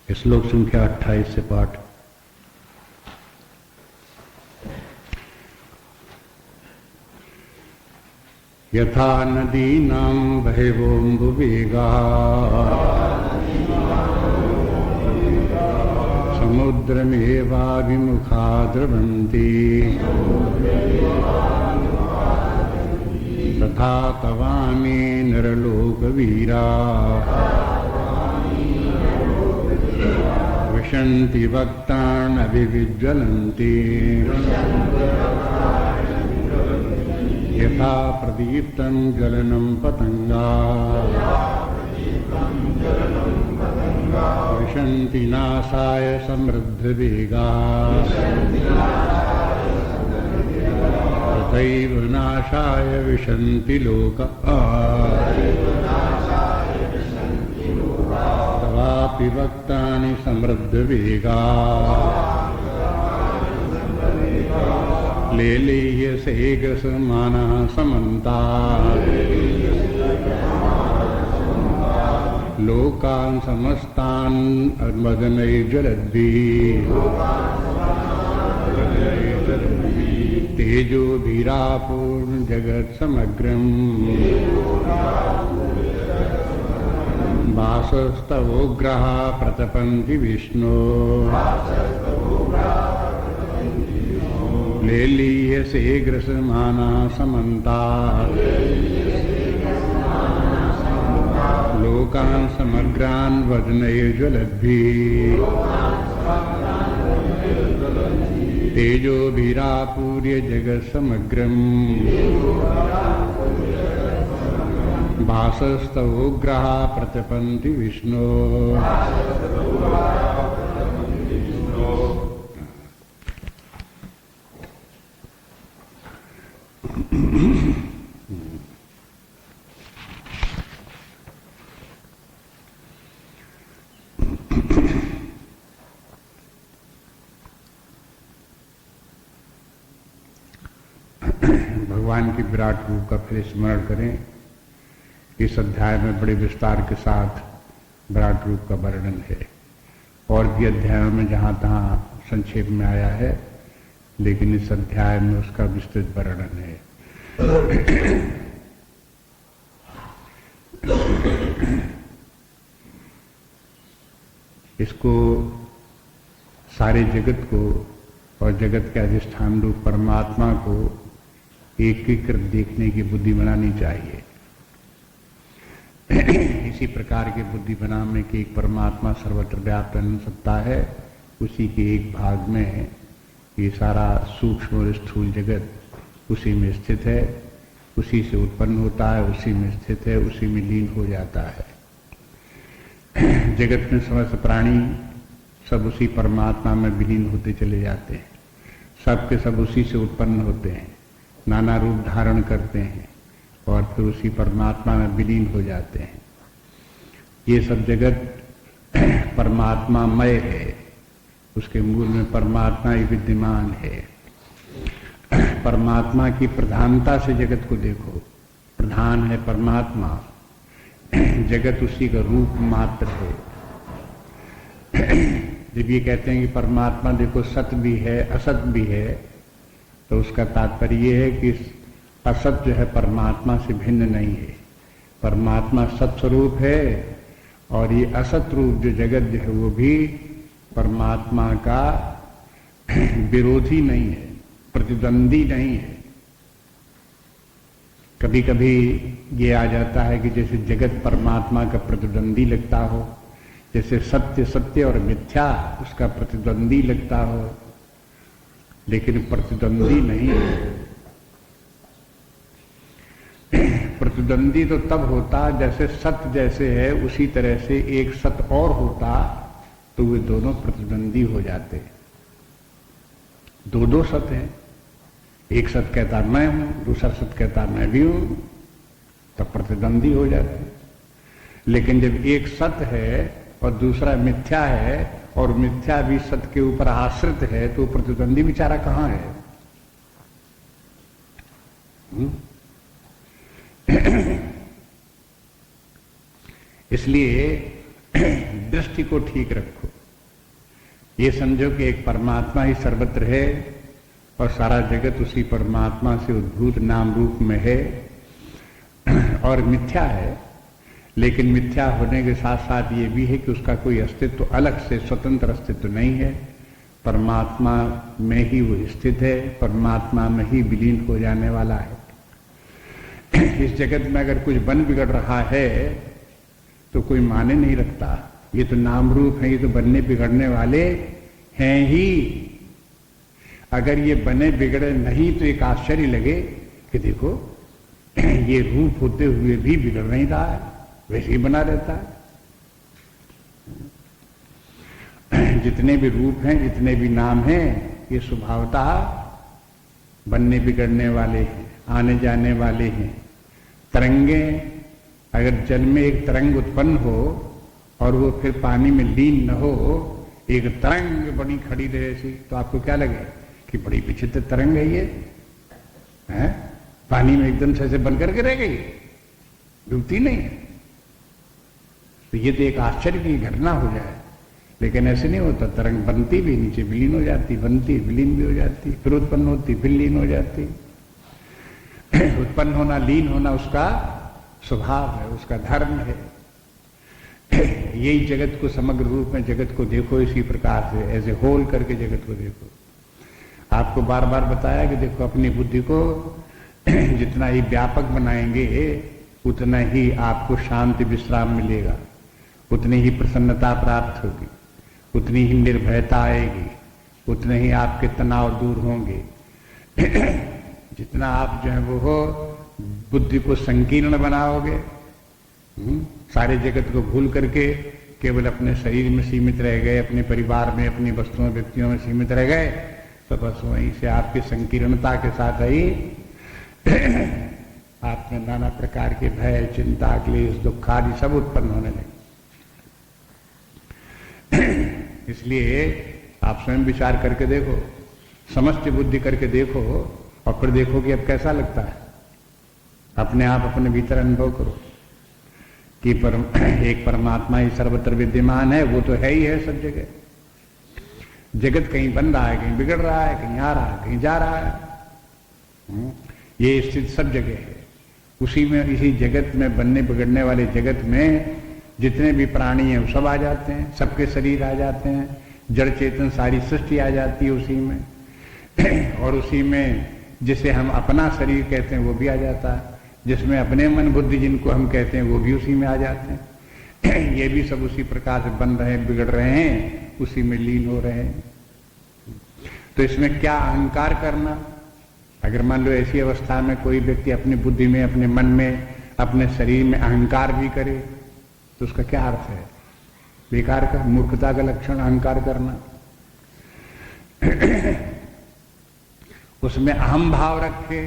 श्लोक संख्या 28 से पाठ। यथा नदीनां बह्वोऽम्बुवेगाः समुद्रमेवाभिमुखा द्रवन्ति तथा तवामि नरलोकवीराः विशन्ति वक्तानभिविज्वलन्ति यथा प्रदीप्तं ज्वलनं पतङ्गाः विशन्ति नाशाय समृद्धवेगाः तथैव नाशाय विशन्ति लोकाः तवापि वक्तानि समृद्धवेगाः लेलीयसे गसमानः समन्तात् लोकान् समस्तान् मदनैर्ज्वलद्भिः तेजोभिरापूर्णं जगत्समग्रम् वासस्तवोग्रः प्रतपन्ति विष्णो लेलीयसे ग्रसमानः समन्तात् लोकान् समग्रान् वदनैर्ज्वलद्भिः तेजोभिरापूर्य जगत्समग्रम् भासस्तवोग्रः प्रतपन्ति विष्णो। भगवान की विराट रूप का फिर स्मरण करें। इस अध्याय में बड़े विस्तार के साथ विराट रूप का वर्णन है और भी अध्यायों में जहाँ तहाँ संक्षेप में आया है, लेकिन इस अध्याय में उसका विस्तृत वर्णन है। इसको सारे जगत को और जगत के अधिष्ठान रूप परमात्मा को एकीकृत देखने की बुद्धि बनानी चाहिए। इसी प्रकार की बुद्धि बनाने के एक परमात्मा सर्वत्र व्याप्त रहने सकता है, उसी के एक भाग में ये सारा सूक्ष्म और स्थूल जगत उसी में स्थित है, उसी से उत्पन्न होता है, उसी में स्थित है, उसी में लीन हो जाता है। जगत में समस्त प्राणी सब उसी परमात्मा में विलीन होते चले जाते हैं, सब के सब उसी से उत्पन्न होते हैं, नाना रूप धारण करते हैं और फिर उसी परमात्मा में विलीन हो जाते हैं। ये सब जगत परमात्मामय है, उसके मूल में परमात्मा ही विद्यमान है। परमात्मा की प्रधानता से जगत को देखो, प्रधान है परमात्मा, जगत उसी का रूप मात्र है। जब ये कहते हैं कि परमात्मा देखो सत भी है असत भी है, तो उसका तात्पर्य ये है कि असत जो है परमात्मा से भिन्न नहीं है। परमात्मा सत स्वरूप है और ये असत रूप जो जगत जो है वो भी परमात्मा का विरोधी नहीं है, प्रतिद्वंदी नहीं है। कभी कभी ये आ जाता है कि जैसे जगत परमात्मा का प्रतिद्वंदी लगता हो, जैसे सत्य सत्य और मिथ्या उसका प्रतिद्वंदी लगता हो, लेकिन प्रतिद्वंदी नहीं है। प्रतिद्वंदी तो तब होता जैसे सत्य जैसे है उसी तरह से एक सत्य और होता तो वे दोनों प्रतिद्वंदी हो जाते। दो दो सत्य हैं, एक सत्य कहता मैं हूं, दूसरा सत्य कहता मैं भी हूं, तब प्रतिद्वंदी हो जाते। लेकिन जब एक सत्य है और दूसरा मिथ्या है और मिथ्या भी सत्य के ऊपर आश्रित है, तो प्रतिद्वंदी बेचारा कहां है? इसलिए दृष्टि को ठीक रखो। ये समझो कि एक परमात्मा ही सर्वत्र है और सारा जगत उसी परमात्मा से उद्भूत नाम रूप में है और मिथ्या है। लेकिन मिथ्या होने के साथ साथ ये भी है कि उसका कोई अस्तित्व अलग से स्वतंत्र अस्तित्व नहीं है। परमात्मा में ही वो स्थित है, परमात्मा में ही विलीन हो जाने वाला है। इस जगत में अगर कुछ बन बिगड़ रहा है तो कोई माने नहीं रखता। ये तो नाम रूप है, ये तो बनने बिगड़ने वाले हैं ही। अगर ये बने बिगड़े नहीं तो एक आश्चर्य लगे कि देखो ये रूप होते हुए भी बिगड़ नहीं रहा है, वैसे ही बना रहता है। जितने भी रूप हैं, जितने भी नाम हैं, ये स्वभावतः बनने बिगड़ने वाले हैं, आने जाने वाले हैं। तरंगे, अगर जल में एक तरंग उत्पन्न हो और वो फिर पानी में लीन न हो, एक तरंग बड़ी खड़ी रहे ऐसी, तो आपको क्या लगे कि बड़ी विचित्र तरंग है ये, है? पानी में एकदम से ऐसे बन करके रह गई, डूबती नहीं है। तो ये तो एक आश्चर्य की घटना हो जाए, लेकिन ऐसे नहीं होता। तरंग बनती भी, नीचे विलीन हो जाती, बनती विलीन भी हो जाती, फिर उत्पन्न होती, फिर लीन हो जाती। उत्पन्न होना, लीन होना उसका स्वभाव है, उसका धर्म है। यही जगत को समग्र रूप में जगत को देखो इसी प्रकार से, ऐसे होल करके जगत को देखो। आपको बार बार बताया कि देखो अपनी बुद्धि को जितना ही व्यापक बनाएंगे उतना ही आपको शांति विश्राम मिलेगा, उतनी ही प्रसन्नता प्राप्त होगी, उतनी ही निर्भयता आएगी, उतने ही आपके तनाव दूर होंगे। जितना आप जो है वो हो बुद्धि को संकीर्ण बनाओगे, सारे जगत को भूल करके केवल अपने शरीर में सीमित रह गए, अपने परिवार में, अपनी वस्तुओं व्यक्तियों में सीमित रह गए, तो बस वहीं से आपकी संकीर्णता के साथ ही आप में नाना प्रकार के भय, चिंता, क्लेश, दुख आदि सब उत्पन्न होने लगे। इसलिए आप स्वयं विचार करके देखो, समस्त बुद्धि करके देखो और फिर देखो कि अब कैसा लगता है। अपने आप अपने भीतर अनुभव करो कि एक परमात्मा ही सर्वत्र विद्यमान है। वो तो है ही है सब जगह। जगत कहीं बन रहा है, कहीं बिगड़ रहा है, कहीं आ रहा है, कहीं जा रहा है। ये स्थिति सब जगह है। उसी में, इसी जगत में, बनने बिगड़ने वाले जगत में जितने भी प्राणी हैं वो सब आ जाते हैं, सबके शरीर आ जाते हैं, जड़ चेतन सारी सृष्टि आ जाती है उसी में। और उसी में जिसे हम अपना शरीर कहते हैं वो भी आ जाता है, जिसमें अपने मन बुद्धि जिनको हम कहते हैं वो भी उसी में आ जाते हैं। ये भी सब उसी प्रकार से बन रहे हैं, बिगड़ रहे हैं, उसी में लीन हो रहे हैं। तो इसमें क्या अहंकार करना? अगर मान लो ऐसी अवस्था में कोई व्यक्ति अपनी बुद्धि में, अपने मन में, अपने शरीर में अहंकार भी करे तो उसका क्या अर्थ है? बेकार का, मूर्खता का लक्षण अहंकार करना। उसमें अहम भाव रखे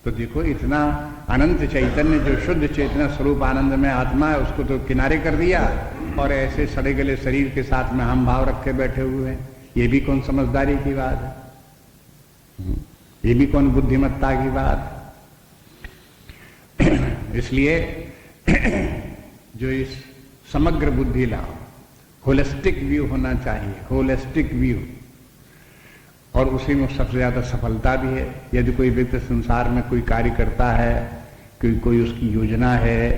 तो देखो इतना अनंत चैतन्य जो शुद्ध चेतना स्वरूप आनंद में आत्मा है उसको तो किनारे कर दिया और ऐसे सड़े गले शरीर के साथ में अहम भाव रखे बैठे हुए हैं। ये भी कौन समझदारी की बात है? ये भी कौन बुद्धिमत्ता की बात? इसलिए जो इस समग्र बुद्धि लाओ, होलिस्टिक व्यू होना चाहिए, होलिस्टिक व्यू। और उसी में सबसे ज्यादा सफलता भी है। यदि कोई व्यक्ति संसार में कोई कार्य करता है, कोई उसकी योजना है,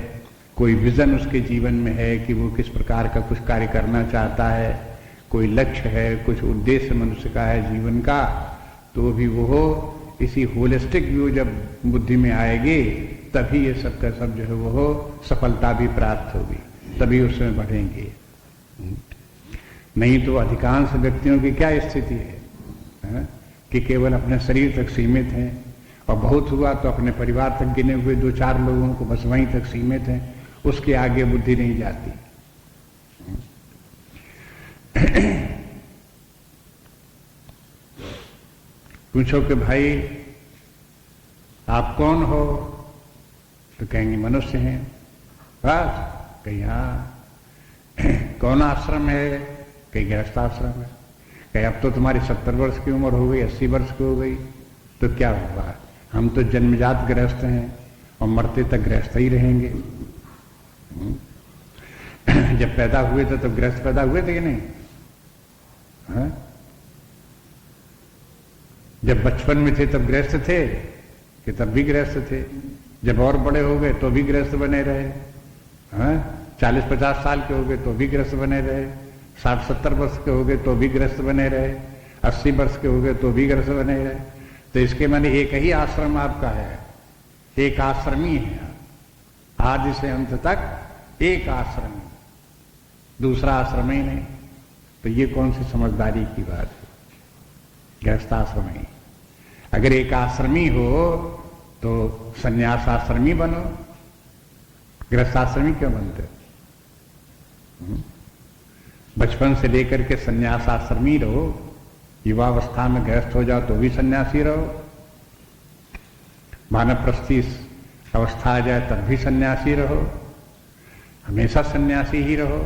कोई विजन उसके जीवन में है कि वो किस प्रकार का कुछ कार्य करना चाहता है, कोई लक्ष्य है, कुछ उद्देश्य मनुष्य का है जीवन का, तो भी वो इसी होलिस्टिक व्यू जब बुद्धि में आएगी तभी ये सब का सब जो है वो सफलता भी प्राप्त होगी, तभी उसमें बढ़ेंगे। नहीं तो अधिकांश व्यक्तियों की क्या स्थिति है कि केवल अपने शरीर तक सीमित हैं और बहुत हुआ तो अपने परिवार तक गिने हुए 2-4 लोगों को बस वहीं तक सीमित हैं, उसके आगे बुद्धि नहीं जाती। पूछो कि भाई आप कौन हो, तो कहेंगे मनुष्य हैं। बस कहीं हाँ। कौन आश्रम है? कहीं गृहस्थाश्रम है। कहीं अब तो तुम्हारी 70 वर्ष की उम्र हो गई, 80 वर्ष की हो गई, तो क्या हुआ? हम तो जन्मजात गृहस्थ हैं और मरते तक गृहस्थ ही रहेंगे। जब पैदा हुए थे तो गृहस्थ पैदा हुए थे कि नहीं? हाँ? जब बचपन में थे तब गृहस्थ थे कि तब भी गृहस्थ थे, जब और बड़े हो गए तो भी गृहस्थ बने रहे, हाँ? 40-50 साल के हो गए तो भी गृहस्थ बने रहे, 60-70 वर्ष के हो गए तो भी गृहस्थ बने रहे, 80 वर्ष के हो गए तो भी गृहस्थ बने रहे। तो इसके माने एक ही आश्रम आपका है, एक आश्रमी है, आदि से अंत तक एक आश्रमी, दूसरा आश्रम ही नहीं। तो ये कौन सी समझदारी की बात है? गृहस्थाश्रमी। अगर एक आश्रमी हो तो संन्यास आश्रमी बनो, गृहस्थाश्रमी क्यों बनते? बचपन से लेकर के संन्यास आश्रमी रहो, युवावस्था में गृहस्थ हो जाओ तो भी सन्यासी रहो, वानप्रस्थी अवस्था आ जाए तब भी सन्यासी रहो, हमेशा सन्यासी ही रहो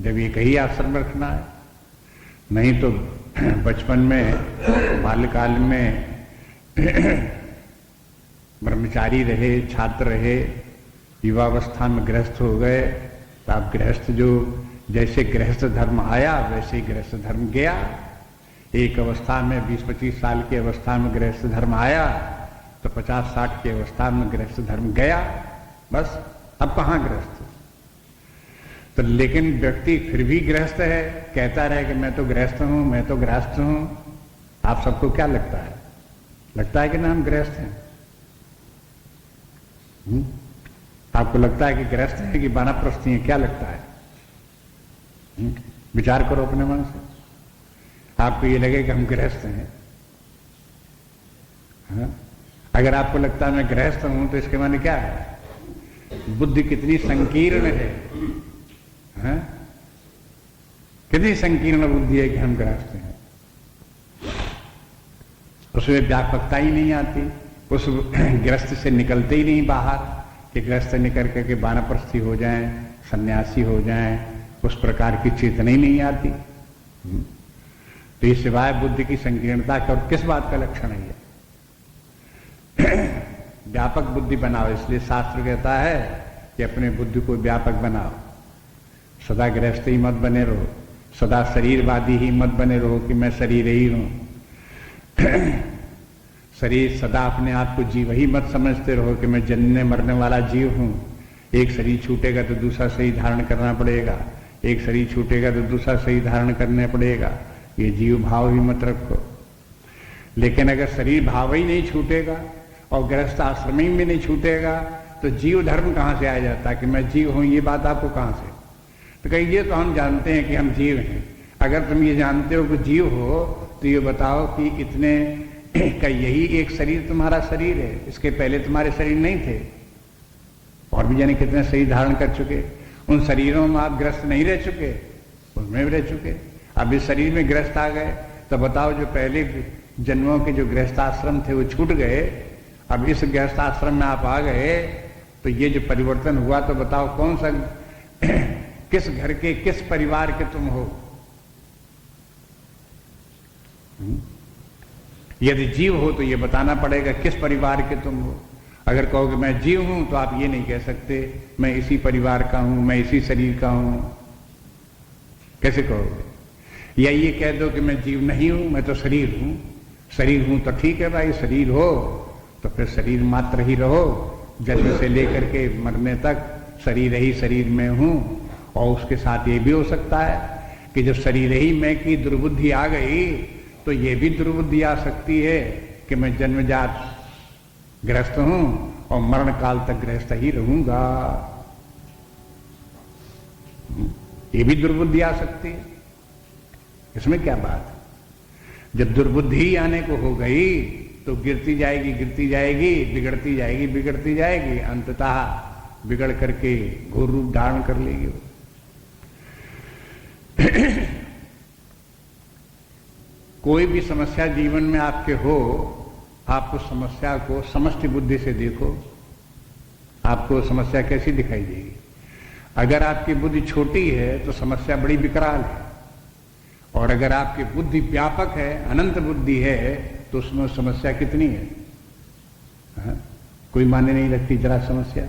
जब एक ही आश्रम रखना है। नहीं तो बचपन में बाल्यकाल में ब्रह्मचारी रहे, छात्र रहे, युवावस्था में गृहस्थ हो गए तो आप गृहस्थ जो जैसे गृहस्थ धर्म आया वैसे ही गृहस्थ धर्म गया। एक अवस्था में 20-25 साल की अवस्था में गृहस्थ धर्म आया तो 50-60 की अवस्था में गृहस्थ धर्म गया, बस। अब कहां गृहस्थ? तो लेकिन व्यक्ति फिर भी गृहस्थ है, कहता रहे कि मैं तो गृहस्थ हूं, मैं तो गृहस्थ हूं। आप सबको क्या लगता है? लगता है कि ना हम गृहस्थ हैं? आपको लगता है कि गृहस्थ है कि वानप्रस्थी है? क्या लगता है? विचार करो अपने मन से। आपको ये लगे कि हम गृहस्थ हैं, हाँ? अगर आपको लगता है मैं गृहस्थ हूं तो इसके माने क्या है? बुद्धि कितनी संकीर्ण है, हाँ? कितनी संकीर्ण बुद्धि है कि हम गृहस्थ हैं। उसमें व्यापकता ही नहीं आती, उस गृहस्थ से निकलते ही नहीं बाहर कि गृहस्थ निकल करके वानप्रस्थी हो जाएं, सन्यासी हो जाएं, उस प्रकार की चेतना ही नहीं आती। तो ये सिवाय बुद्धि की संकीर्णता के और किस बात का लक्षण है? व्यापक बुद्धि बनाओ। इसलिए शास्त्र कहता है कि अपने बुद्धि को व्यापक बनाओ, सदा गृहस्थ ही मत बने रहो, सदा शरीरवादी ही मत बने रहो कि मैं शरीर ही हूं। शरीर सदा अपने आप को जीव ही मत समझते रहो कि मैं जन्मने मरने वाला जीव हूं। एक शरीर छूटेगा तो दूसरा शरीर धारण करना पड़ेगा, एक शरीर छूटेगा तो दूसरा शरीर धारण करना पड़ेगा। ये जीव भाव ही मत रखो। लेकिन अगर शरीर भाव ही नहीं छूटेगा और गृहस्थ आश्रम में नहीं छूटेगा तो जीव धर्म कहां से आ जाता है कि मैं जीव हूं? ये बात आपको कहां से? तो कहिए तो हम जानते हैं कि हम जीव हैं। अगर तुम ये जानते हो कि जीव हो तो ये बताओ कि इतने का यही एक शरीर तुम्हारा शरीर है, इसके पहले तुम्हारे शरीर नहीं थे? और भी जाने कितने शरीर धारण कर चुके। उन शरीरों में आप ग्रस्त नहीं रह चुके, उनमें भी रह चुके। अब इस शरीर में ग्रस्त आ गए तो बताओ जो पहले जन्मों के जो गृहस्थाश्रम थे वो छूट गए, अब इस गृहस्थाश्रम में आप आ गए तो ये जो परिवर्तन हुआ तो बताओ कौन सा किस घर के किस परिवार के तुम हो? यदि जीव हो तो ये बताना पड़ेगा किस परिवार के तुम हो। अगर कहोगे मैं जीव हूं तो आप ये नहीं कह सकते मैं इसी परिवार का हूं, मैं इसी शरीर का हूं। कैसे कहोगे? या ये कह दो कि मैं जीव नहीं हूं, मैं तो शरीर हूं। शरीर हूं तो ठीक है भाई, शरीर हो तो फिर शरीर मात्र ही रहो, जन्म से लेकर के मरने तक शरीर ही शरीर में हूं। और उसके साथ ये भी हो सकता है कि जब शरीर ही मैं की दुर्बुद्धि आ गई तो ये भी दुर्बुद्धि आ सकती है कि मैं जन्मजात गृहस्थ हूं और मरण काल तक गृहस्थ ही रहूंगा। ये भी दुर्बुद्धि आ सकती है। इसमें क्या बात है? जब दुर्बुद्धि आने को हो गई तो गिरती जाएगी, बिगड़ती जाएगी, बिगड़ती जाएगी, अंततः बिगड़ करके घोर रूप धारण कर लेगी। कोई भी समस्या जीवन में आपके हो, आप उस समस्या को समष्टि बुद्धि से देखो, आपको समस्या कैसी दिखाई देगी। अगर आपकी बुद्धि छोटी है तो समस्या बड़ी विकराल है, और अगर आपकी बुद्धि व्यापक है, अनंत बुद्धि है, तो उसमें समस्या कितनी है? हाँ? कोई माने नहीं रखती जरा समस्या।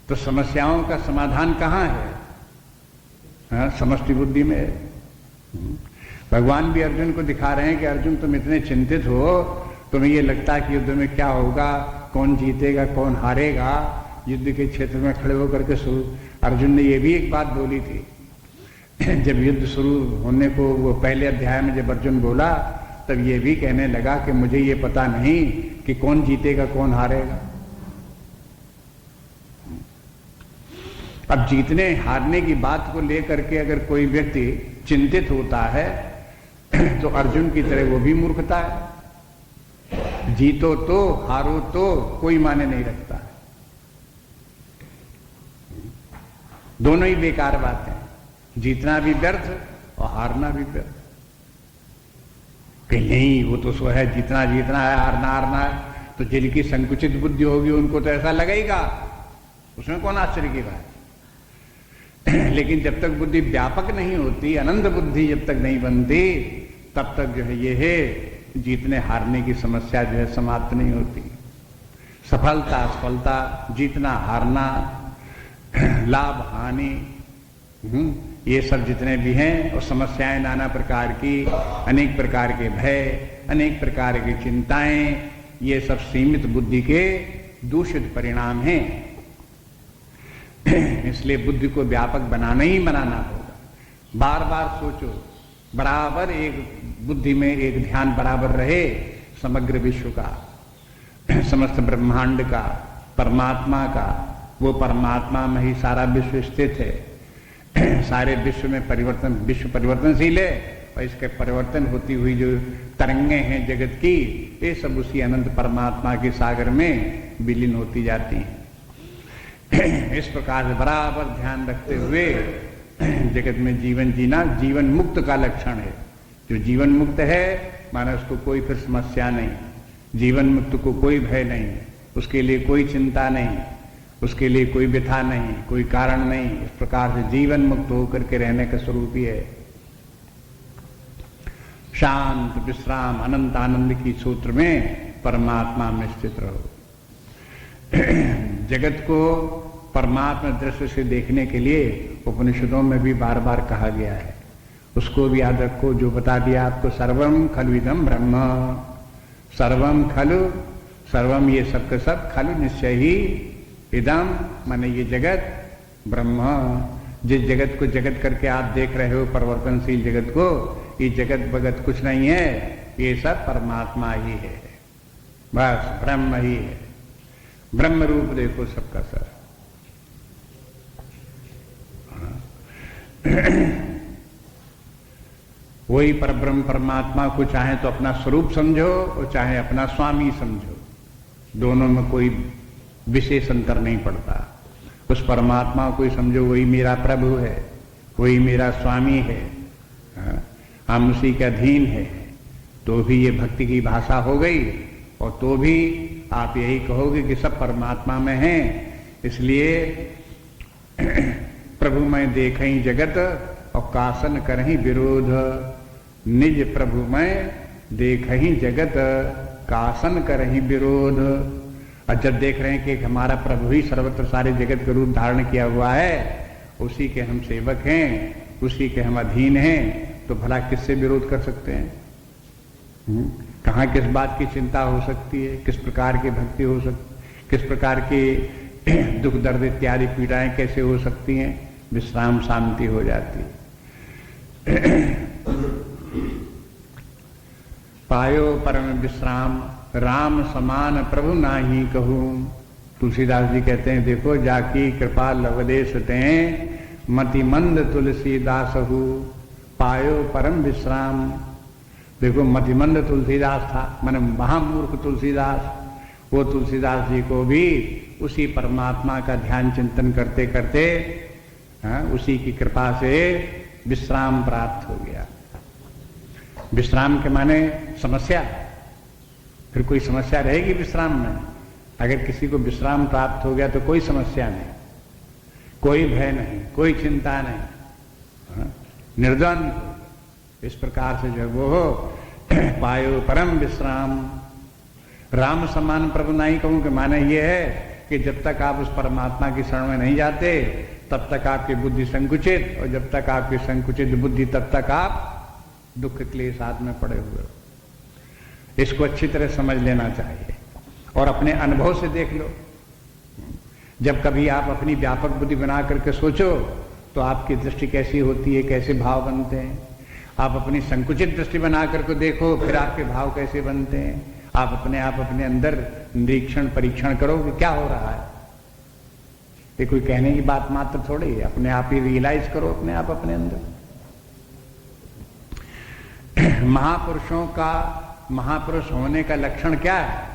तो समस्याओं का समाधान कहां है? समष्टि बुद्धि में है। भगवान भी अर्जुन को दिखा रहे हैं कि अर्जुन तुम इतने चिंतित हो, तुम्हें ये लगता है कि युद्ध में क्या होगा, कौन जीतेगा कौन हारेगा। युद्ध के क्षेत्र में खड़े होकर के अर्जुन ने ये भी एक बात बोली थी जब युद्ध शुरू होने को वो पहले अध्याय में जब अर्जुन बोला, तब ये भी कहने लगा कि मुझे ये पता नहीं कि कौन जीतेगा कौन हारेगा। अब जीतने हारने की बात को लेकर के अगर कोई व्यक्ति चिंतित होता है तो अर्जुन की तरह वो भी मूर्खता है। जीतो तो हारो तो कोई माने नहीं रखता है, दोनों ही बेकार बातें हैं। जीतना भी व्यर्थ और हारना भी व्यर्थ। कहीं नहीं, वो तो सो है जीतना जीतना है, हारना हारना है। तो जिनकी संकुचित बुद्धि होगी उनको तो ऐसा लगेगा, उसमें कौन आश्चर्य की बात। लेकिन जब तक बुद्धि व्यापक नहीं होती, अनंत बुद्धि जब तक नहीं बनती, तब तक जो है ये है जीतने हारने की समस्या जो है समाप्त नहीं होती। सफलता असफलता, जीतना हारना, लाभ हानि, ये सब जितने भी हैं, और समस्याएं नाना प्रकार की, अनेक प्रकार के भय, अनेक प्रकार की चिंताएं, ये सब सीमित बुद्धि के दूषित परिणाम हैं। इसलिए बुद्धि को व्यापक बनाना ही बनाना होगा। बार बार सोचो, बराबर एक बुद्धि में एक ध्यान बराबर रहे समग्र विश्व का, समस्त ब्रह्मांड का, परमात्मा का। वो परमात्मा में ही सारा विश्व स्थित है। सारे विश्व में परिवर्तन, विश्व परिवर्तनशील है, और इसके परिवर्तन होती हुई जो तरंगे हैं जगत की, ये सब उसी अनंत परमात्मा के सागर में विलीन होती जाती हैं। इस प्रकार से बराबर ध्यान रखते हुए जगत में जीवन जीना जीवन मुक्त का लक्षण है। जो जीवन मुक्त है माना उसको कोई फिर समस्या नहीं, जीवन मुक्त को कोई भय नहीं, उसके लिए कोई चिंता नहीं, उसके लिए कोई व्यथा नहीं, कोई कारण नहीं। इस प्रकार से जीवन मुक्त होकर के रहने का स्वरूप ही है। शांत विश्राम अनंत आनंद की सूत्र में परमात्मा में स्थित रहो। जगत को परमात्मा दृष्टि से देखने के लिए उपनिषदों में भी बार बार कहा गया है, उसको भी याद रखो। जो बता दिया आपको, सर्वम खलु इदम ब्रह्म, सर्वम खलु, सर्वम ये सब का सब, खलु निश्चय ही, इदम माने ये जगत, ब्रह्म जिस जगत को जगत करके आप देख रहे हो, परिवर्तनशील जगत को, ये जगत बगत कुछ नहीं है, ये सब परमात्मा ही है, बस ब्रह्म ही है। ब्रह्म रूप देखो सबका सब। वही परब्रह्म परमात्मा को चाहे तो अपना स्वरूप समझो और चाहे अपना स्वामी समझो, दोनों में कोई विशेष अंतर नहीं पड़ता। उस परमात्मा को ही समझो वही मेरा प्रभु है, वही मेरा स्वामी है, हम उसी के अधीन है, तो भी ये भक्ति की भाषा हो गई। और तो भी आप यही कहोगे कि सब परमात्मा में हैं। इसलिए प्रभु मैं देखहीं जगत और कासन करहीं विरोध, निज प्रभु मैं देखहीं जगत कासन करहीं विरोध। और जब देख रहे हैं कि हमारा प्रभु ही सर्वत्र सारे जगत का रूप धारण किया हुआ है, उसी के हम सेवक हैं, उसी के हम अधीन हैं, तो भला किससे विरोध कर सकते हैं? कहाँ किस बात की चिंता हो सकती है, किस प्रकार की भक्ति हो सकती, किस प्रकार की दुख दर्द इत्यादि पीड़ाएं कैसे हो सकती हैं? विश्राम शांति हो जाती है। पायो परम विश्राम राम समान प्रभु नाही कहूं। तुलसीदास जी कहते हैं, देखो जाकी कृपा लवदेश तें मति मंद तुलसीदास हु, पायो परम विश्राम। देखो मतिमंद तुलसीदास था, माने महामूर्ख तुलसीदास, वो तुलसीदास जी को भी उसी परमात्मा का ध्यान चिंतन करते करते उसी की कृपा से विश्राम प्राप्त हो गया। विश्राम के माने समस्या, फिर कोई समस्या रहेगी विश्राम में? अगर किसी को विश्राम प्राप्त हो गया तो कोई समस्या नहीं, कोई भय नहीं, कोई चिंता नहीं, निर्द्वंद। इस प्रकार से जो वो पायो परम विश्राम। राम समान प्रभु नहीं कहूं कि माने ये है कि जब तक आप उस परमात्मा की शरण में नहीं जाते तब तक आपकी बुद्धि संकुचित, और जब तक आपकी संकुचित बुद्धि तब तक आप दुख क्लेश आदि में पड़े हुए हो। इसको अच्छी तरह समझ लेना चाहिए और अपने अनुभव से देख लो। जब कभी आप अपनी व्यापक बुद्धि बना करके सोचो तो आपकी दृष्टि कैसी होती है, कैसे भाव बनते हैं। आप अपनी संकुचित दृष्टि बना करके देखो, फिर आपके भाव कैसे बनते हैं। आप अपने अंदर निरीक्षण परीक्षण करो कि क्या हो रहा है। ये कोई कहने की बात मात्र थोड़ी है, अपने आप ही रियलाइज करो अपने आप अपने अंदर। महापुरुषों का, महापुरुष होने का लक्षण क्या है?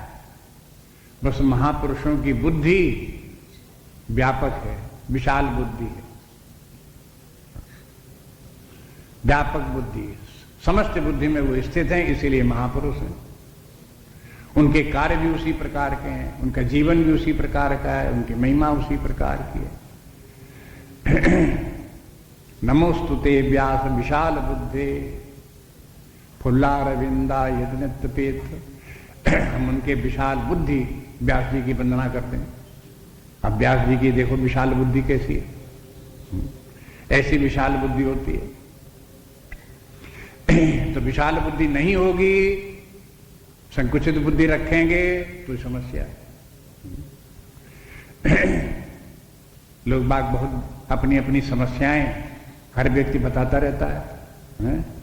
बस महापुरुषों की बुद्धि व्यापक है, विशाल बुद्धि है, व्यापक बुद्धि है, समस्त बुद्धि में वो स्थित हैं, इसीलिए महापुरुष हैं। उनके कार्य भी उसी प्रकार के हैं, उनका जीवन भी उसी प्रकार का है, उनकी महिमा उसी प्रकार की है। नमोस्तुते व्यास विशाल बुद्धे फुल्लारविंदा यदनत्पेत। हम उनके विशाल बुद्धि व्यास जी की वंदना करते हैं। अब व्यास जी की देखो विशाल बुद्धि कैसी है, ऐसी विशाल बुद्धि होती है। तो विशाल बुद्धि नहीं होगी, संकुचित बुद्धि रखेंगे तो समस्या है। लोग बाग बहुत अपनी अपनी समस्याएं हर व्यक्ति बताता रहता है,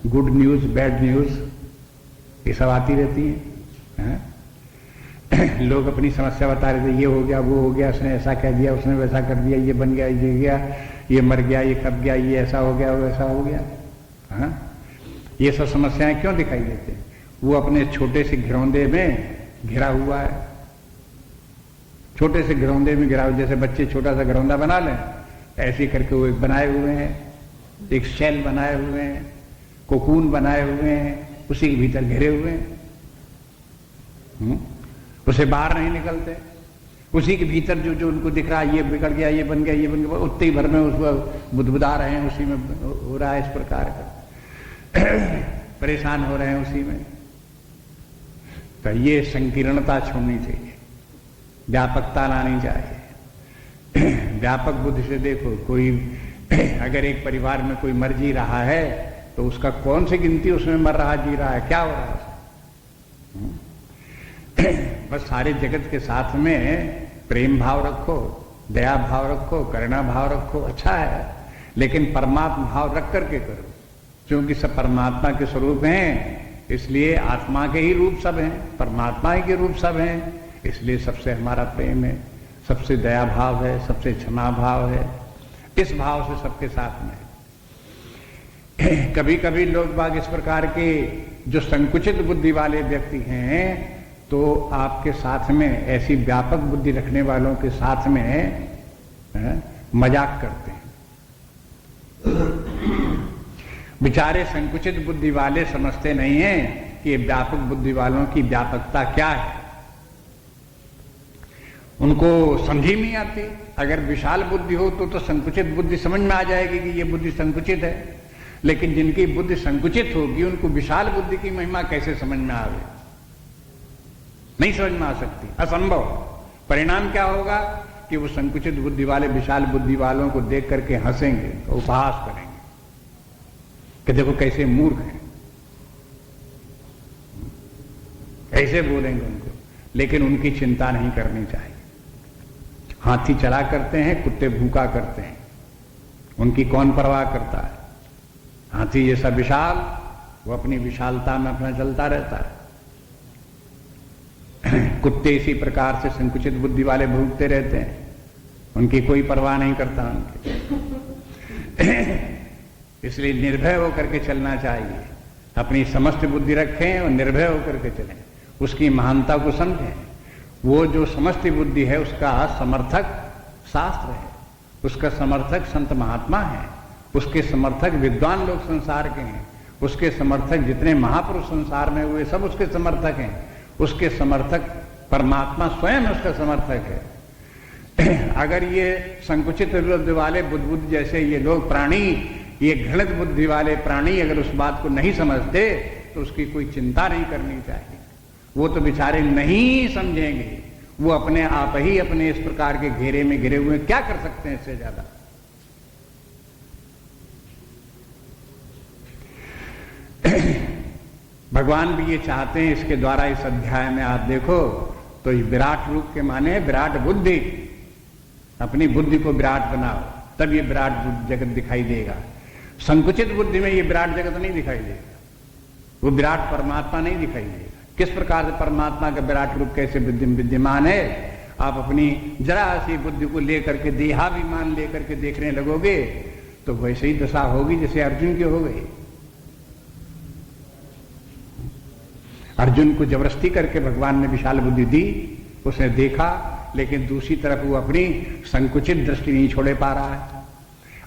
गुड न्यूज बैड न्यूज ये सब आती रहती है। लोग अपनी समस्या बता रहे थे, ये हो गया वो हो गया, उसने ऐसा कह दिया, उसने वैसा कर दिया, ये बन गया ये गया, ये मर गया ये कब गया, ये ऐसा हो गया वो ऐसा हो गया। ये सब समस्याएं क्यों दिखाई देती हैं? वो अपने छोटे से घिरौंदे में घिरा हुआ है, छोटे से घिरौंदे में घिरा हुआ। जैसे बच्चे छोटा सा घिरौंदा बना लें, ऐसे करके वो एक बनाए हुए हैं, एक शेल बनाए हुए हैं, कोकून बनाए हुए हैं, उसी के भीतर घिरे हुए हैं। उसे बाहर नहीं निकलते, उसी के भीतर जो जो उनको दिख रहा है, ये बिगड़ गया ये बन गया ये बन गया, उतने ही भर में उसको बुदबुदा रहे हैं, उसी में हो रहा है इस प्रकार का। परेशान हो रहे हैं उसी में। तो ये संकीर्णता छोड़नी चाहिए, व्यापकता लानी चाहिए। व्यापक बुद्धि से देखो, कोई अगर एक परिवार में कोई मर जी रहा है तो उसका कौन सी गिनती उसमें मर रहा जी रहा है, क्या हो रहा है उसे। बस सारे जगत के साथ में प्रेम भाव रखो, दया भाव रखो, करुणा भाव रखो, अच्छा है, लेकिन परमात्मा भाव रख करके करो, क्योंकि सब परमात्मा के स्वरूप हैं, इसलिए आत्मा के ही रूप सब हैं, परमात्मा ही के रूप सब हैं, इसलिए सबसे हमारा प्रेम है, सबसे दया भाव है, सबसे क्षमा भाव है, इस भाव से सबके साथ में। कभी कभी लोग बाग इस प्रकार के जो संकुचित बुद्धि वाले व्यक्ति हैं, तो आपके साथ में ऐसी व्यापक बुद्धि रखने वालों के साथ में मजाक करते हैं। बेचारे संकुचित बुद्धि वाले समझते नहीं हैं कि व्यापक बुद्धि वालों की व्यापकता क्या है, उनको समझ ही नहीं आती। अगर विशाल बुद्धि हो तो संकुचित बुद्धि समझ में आ जाएगी कि ये बुद्धि संकुचित है, लेकिन जिनकी बुद्धि संकुचित होगी उनको विशाल बुद्धि की महिमा कैसे समझ में आवे? नहीं समझ में आ सकती, असंभव। परिणाम क्या होगा कि वो संकुचित बुद्धि वाले विशाल बुद्धि वालों को देख करके हंसेंगे, उपहास करेंगे कि देखो कैसे मूर्ख हैं, ऐसे बोलेंगे उनको। लेकिन उनकी चिंता नहीं करनी चाहिए। हाथी चला करते हैं, कुत्ते भूखा करते हैं, उनकी कौन परवाह करता है? हाथी जैसा विशाल, वो अपनी विशालता में अपना चलता रहता है। कुत्ते इसी प्रकार से संकुचित बुद्धि वाले भूखते रहते हैं, उनकी कोई परवाह नहीं करता उनकी। इसलिए निर्भय होकर के चलना चाहिए, अपनी समस्त बुद्धि रखें और निर्भय होकर के चलें, उसकी महानता को समझें। वो जो समस्त बुद्धि है उसका समर्थक शास्त्र है, उसका समर्थक संत महात्मा है, उसके समर्थक विद्वान लोग संसार के हैं, उसके समर्थक जितने महापुरुष संसार में हुए सब उसके समर्थक हैं, उसके समर्थक परमात्मा स्वयं उसका समर्थक है। अगर ये संकुचित बुद्धि वाले बुद्ध जैसे ये लोग प्राणी, ये घृणित बुद्धि वाले प्राणी अगर उस बात को नहीं समझते तो उसकी कोई चिंता नहीं करनी चाहिए। वो तो बेचारे नहीं समझेंगे, वो अपने आप ही अपने इस प्रकार के घेरे में घिरे हुए क्या कर सकते हैं इससे ज्यादा? भगवान भी ये चाहते हैं, इसके द्वारा इस अध्याय में आप देखो तो ये विराट रूप के माने विराट बुद्धि, अपनी बुद्धि को विराट बनाओ, तब ये विराट जगत दिखाई देगा। संकुचित बुद्धि में ये विराट जगत नहीं दिखाई देगा, वो विराट परमात्मा नहीं दिखाई देगा। किस प्रकार से परमात्मा का विराट रूप कैसे विद्यमान है, आप अपनी जरा सी बुद्धि को लेकर के, देहाभिमान लेकर के देखने लगोगे तो वैसे ही दशा होगी जैसे अर्जुन की हो गई। अर्जुन को जबरदस्ती करके भगवान ने विशाल बुद्धि दी, उसने देखा, लेकिन दूसरी तरफ वो अपनी संकुचित दृष्टि नहीं छोड़े पा रहा है,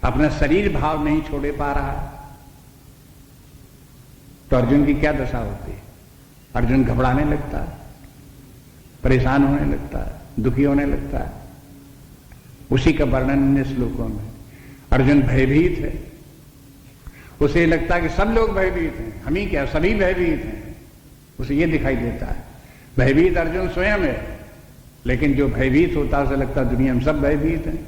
अपना शरीर भाव नहीं छोड़े पा रहा है। तो अर्जुन की क्या दशा होती है? अर्जुन घबराने लगता है, परेशान होने लगता है, दुखी होने लगता है। उसी का वर्णन इन श्लोकों में। अर्जुन भयभीत है, उसे लगता है कि सब लोग भयभीत हैं, हम ही क्या, सभी भयभीत हैं, उसे ये दिखाई देता है। भयभीत अर्जुन स्वयं है, लेकिन जो भयभीत होता है उसे लगता है दुनिया में सब भयभीत हैं।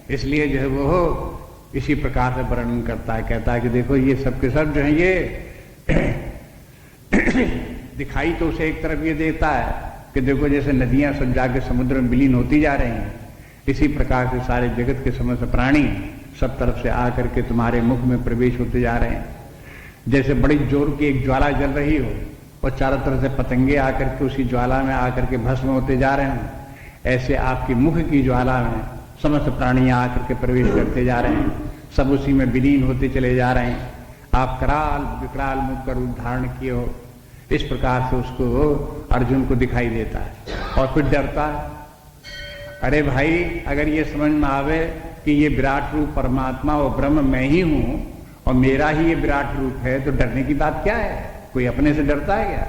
इसलिए जो है वो इसी प्रकार से वर्णन करता है, कहता है कि देखो ये सब के सब जो है ये दिखाई तो उसे एक तरफ ये देता है कि देखो जैसे नदियां सब जाके समुद्र में विलीन होती जा रही हैं, इसी प्रकार से सारे जगत के समस्त प्राणी सब तरफ से आकर के तुम्हारे मुख में प्रवेश होते जा रहे हैं। जैसे बड़ी जोर की एक ज्वाला जल रही हो और चारों तरफ से पतंगे आकर के उसी ज्वाला में आकर के भस्म होते जा रहे हैं, ऐसे आपकी मुख की ज्वाला में समस्त प्राणी आकर के प्रवेश करते जा रहे हैं, सब उसी में विलीन होते चले जा रहे हैं। आप कराल विकराल मुख का रूप धारण किए हो, इस प्रकार से उसको अर्जुन को दिखाई देता है और फिर डरता है। अरे भाई, अगर ये समझ में आवे कि ये विराट रूप परमात्मा और ब्रह्म मैं ही हूं और मेरा ही ये विराट रूप है, तो डरने की बात क्या है? कोई अपने से डरता है क्या?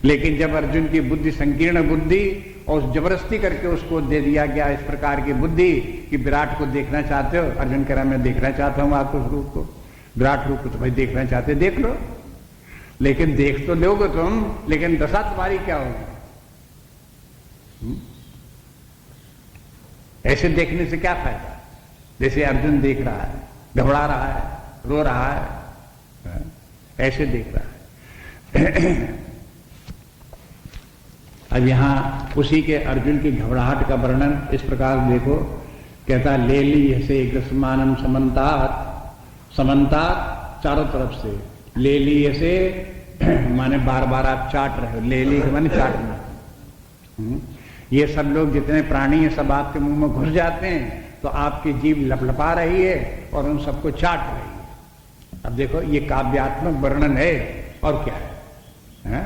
लेकिन जब अर्जुन की बुद्धि संकीर्ण बुद्धि और जबरदस्ती करके उसको दे दिया गया इस प्रकार की बुद्धि कि विराट को देखना चाहते हो, अर्जुन कह रहा मैं देखना चाहता हूं आपको, उस रूप को, विराट रूप को तो भाई देखना चाहते, देख लो, लेकिन देख तो लोगे तुम, लेकिन दशा तुम्हारी क्या होगी? ऐसे देखने से क्या फायदा? जैसे अर्जुन देख रहा है, घबरा रहा है, रो रहा है, ऐसे देख रहा है। अब यहां उसी के अर्जुन की घबराहट का वर्णन इस प्रकार देखो, कहता ले ली ऐसे ग्रसमानम समन्तात, समन्तात चारों तरफ से, ले ली ऐसे माने बार बार आप चाट रहे हो, ले ली माने चाटना। ये सब लोग जितने प्राणी हैं सब आपके मुंह में घुस जाते हैं, तो आपकी जीभ लपलपा रही है और उन सबको चाट रही है। अब देखो ये काव्यात्मक वर्णन है और क्या है?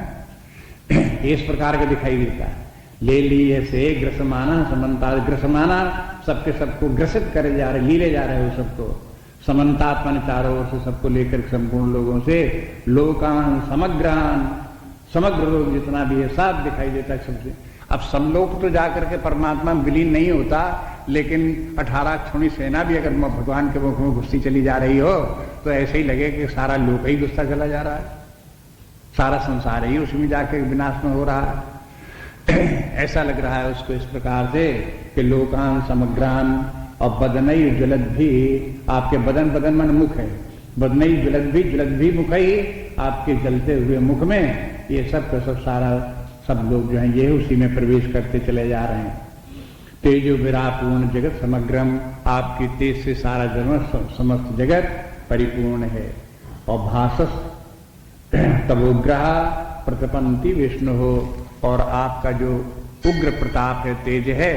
इस प्रकार का दिखाई देता है। ले लिए से ग्रसमाना समन्तात, ग्रसमाना सबके सबको ग्रसित करे जा रहे, लीले जा रहे हो सबको, समन्तात मन चारों ओर से सबको लेकर संपूर्ण लोगों से, लोकान समग्रान, समग्र लोग जितना भी है सब दिखाई देता है सबसे। अब सब लोग तो जाकर के परमात्मा में विलीन नहीं होता, लेकिन 18 क्षुणी सेना भी अगर भगवान के मुख में घुसती चली जा रही हो तो ऐसे ही लगे कि सारा लोक ही घुसता चला जा रहा है, सारा संसार ही उसमें जाकर विनाश में हो रहा है। ऐसा लग रहा है उसको इस प्रकार से कि लोकान समग्रान और बदनई ज्वलत भी, आपके बदन, बदन मन मुख है, बदनई ज्वलत भी मुख ही आपके जलते हुए मुख में, ये सब का सब सारा सब लोग जो हैं ये उसी में प्रवेश करते चले जा रहे हैं। तेजो विरापूर्ण जगत समग्रम, आपकी तेज से सारा जगत समस्त जगत परिपूर्ण है। और भासस तवोग्रह प्रतपंती विष्णु हो, और आपका जो उग्र प्रताप है, तेज है,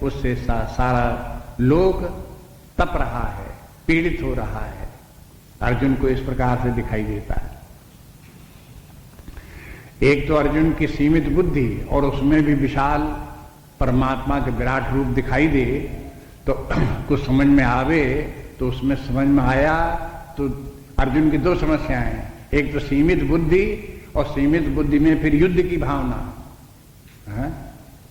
उससे सारा लोक तप रहा है, पीड़ित हो रहा है। अर्जुन को इस प्रकार से दिखाई देता है। एक तो अर्जुन की सीमित बुद्धि और उसमें भी विशाल परमात्मा के विराट रूप दिखाई दे, तो कुछ समझ में आवे, तो उसमें समझ में आया तो अर्जुन की दो समस्याएं हैं। एक तो सीमित बुद्धि, और सीमित बुद्धि में फिर युद्ध की भावना है।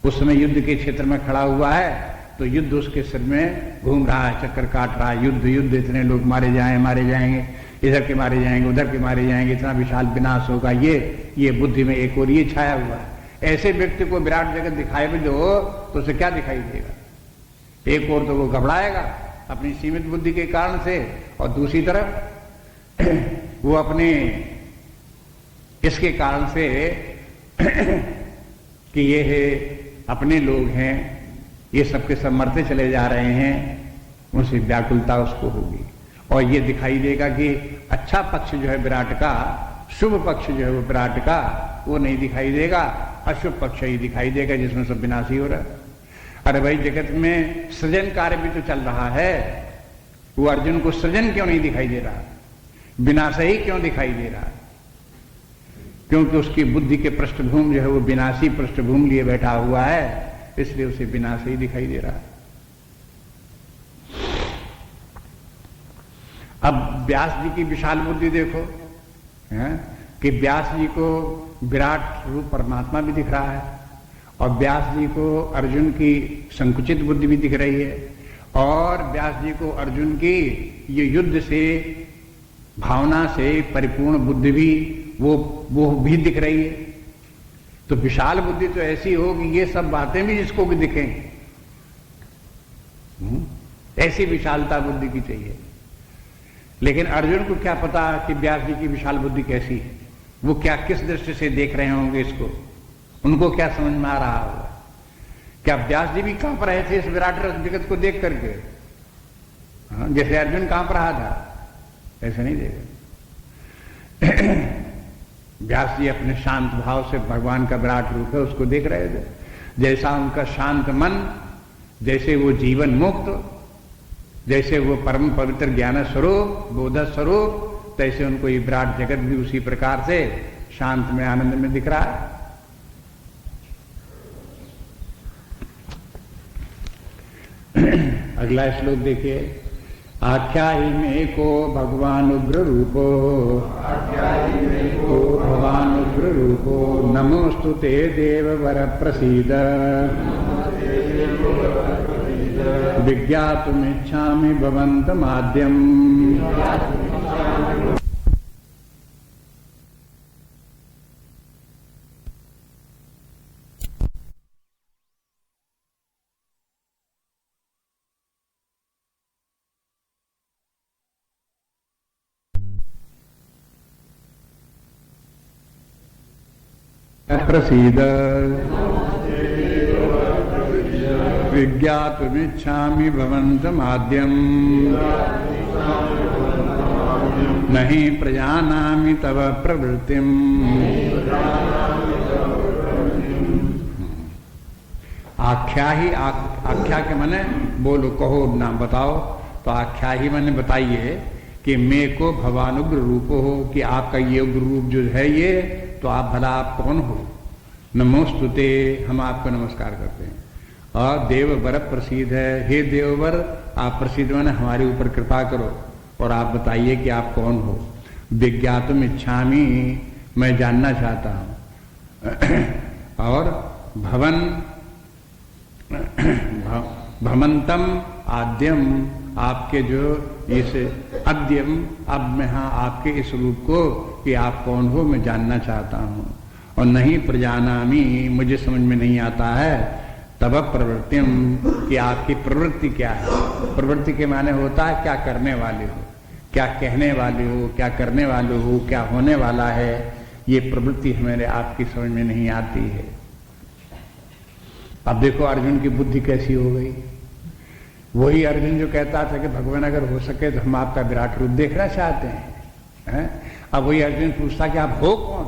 उस समय युद्ध के क्षेत्र में खड़ा हुआ है तो युद्ध उसके सिर में घूम रहा है, चक्कर काट रहा है, युद्ध युद्ध, इतने लोग मारे जाएंगे, इधर के मारे जाएंगे, उधर के मारे जाएंगे, इतना विशाल विनाश होगा, ये बुद्धि में एक और ये छाया हुआ है। ऐसे व्यक्ति को विराट जगत दिखाई भी दो तो उसे क्या दिखाई देगा? एक ओर तो वो घबराएगा अपनी सीमित बुद्धि के कारण से, और दूसरी तरफ वो अपने इसके कारण से कि ये है अपने लोग हैं, ये सबके सब मरते चले जा रहे हैं, उनसे व्याकुलता उसको होगी। और ये दिखाई देगा कि अच्छा पक्ष जो है विराट का, शुभ पक्ष जो है वो विराट का, वो नहीं दिखाई देगा, अशुभ पक्ष ही दिखाई देगा जिसमें सब विनाशी हो रहा है। अरे भाई, जगत में सृजन कार्य भी तो चल रहा है, वो अर्जुन को सृजन क्यों नहीं दिखाई दे रहा, विनाश ही क्यों दिखाई दे रहा? क्योंकि उसकी बुद्धि के पृष्ठभूमि जो है वो विनाशी पृष्ठभूमि लिए बैठा हुआ है, इसलिए उसे विनाश ही दिखाई दे रहा है। अब व्यास जी की विशाल बुद्धि देखो, है कि व्यास जी को विराट रूप परमात्मा भी दिख रहा है, और व्यास जी को अर्जुन की संकुचित बुद्धि भी दिख रही है, और व्यास जी को अर्जुन की ये युद्ध से भावना से परिपूर्ण बुद्धि भी वो भी दिख रही है। तो विशाल बुद्धि तो ऐसी हो कि ये सब बातें भी जिसको भी दिखें, ऐसी विशालता बुद्धि की चाहिए। लेकिन अर्जुन को क्या पता कि व्यास जी की विशाल बुद्धि कैसी है, वो क्या किस दृष्टि से देख रहे होंगे इसको, उनको क्या समझ में आ रहा होगा? क्या व्यास जी भी कांप रहे थे इस विराट जगत को देख करके? जैसे अर्जुन कांप रहा था, ऐसे नहीं देखा। व्यास जी अपने शांत भाव से भगवान का विराट रूप है उसको देख रहे थे। जैसा उनका शांत मन, जैसे वो जीवन मुक्त, जैसे वो परम पवित्र ज्ञान स्वरूप, बोध स्वरूप, तैसे उनको ये विराट जगत भी उसी प्रकार से शांत में, आनंद में दिख रहा है। अगला श्लोक देखिए। आख्याहि मे को भगवान उग्र रूपो, को भगवान उग्र रूपो, नमोस्तु ते देववर प्रसीद, विज्ञातुमिच्छामि भवन्तमाद्यम्। प्रसीद विज्ञातुमिच्छामि भवन्तमाद्यम्, नहि प्रजानामि तव प्रवृत्तिम्। आख्या ही आख्या के माने बोलो, कहो, नाम बताओ। तो आख्या ही माने बताइए कि मैं को भवानुग्र रूप हो, कि आपका ये उग्र रूप जो है ये, तो आप भला आप कौन हो? नमोस्तुते, हम आपको नमस्कार करते हैं। और देववर प्रसिद्ध है, हे देववर आप प्रसिद्ध माने हमारे ऊपर कृपा करो और आप बताइए कि आप कौन हो। विज्ञातुम इच्छामि, मैं जानना चाहता हूं। और भवंतम आद्यम, आपके जो इस अद्यम, अब मैं हाँ आपके इस रूप को कि आप कौन हो मैं जानना चाहता हूं। और नहीं प्रजानामि, मुझे समझ में नहीं आता है, तब प्रवृत्तिम, कि आपकी प्रवृत्ति क्या है। प्रवृत्ति के माने होता है क्या करने वाले हो, क्या कहने वाले हो, क्या करने वाले हो, क्या होने वाला है। ये प्रवृत्ति हमारे आपकी समझ में नहीं आती है। अब देखो अर्जुन की बुद्धि कैसी हो गई। वही अर्जुन जो कहता था कि भगवान अगर हो सके तो हम आपका विराट रूप देखना चाहते हैं, अब वही अर्जुन पूछता कि आप हो कौन?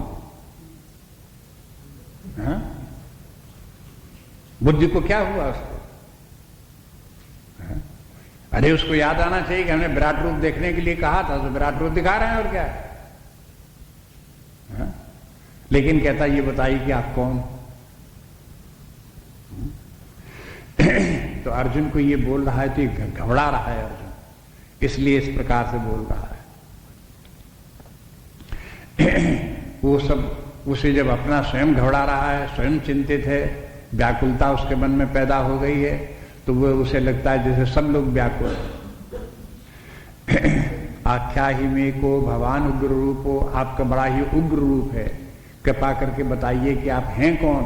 बुद्धि को क्या हुआ उसको? अरे उसको याद आना चाहिए कि हमने विराट रूप देखने के लिए कहा था, तो विराट रूप दिखा रहे हैं और क्या है? लेकिन कहता ये बताइए कि आप कौन? तो अर्जुन को ये बोल रहा है तो ये घबरा रहा है अर्जुन, इसलिए इस प्रकार से बोल रहा है। वो सब उसे जब अपना स्वयं घबरा रहा है, स्वयं चिंतित है, व्याकुलता उसके मन में पैदा हो गई है, तो वो उसे लगता है जैसे सब लोग व्याकुल। आख्या ही में को भगवान उग्र रूप हो, आपका बड़ा ही उग्र रूप है, कृपा करके बताइए कि आप हैं कौन।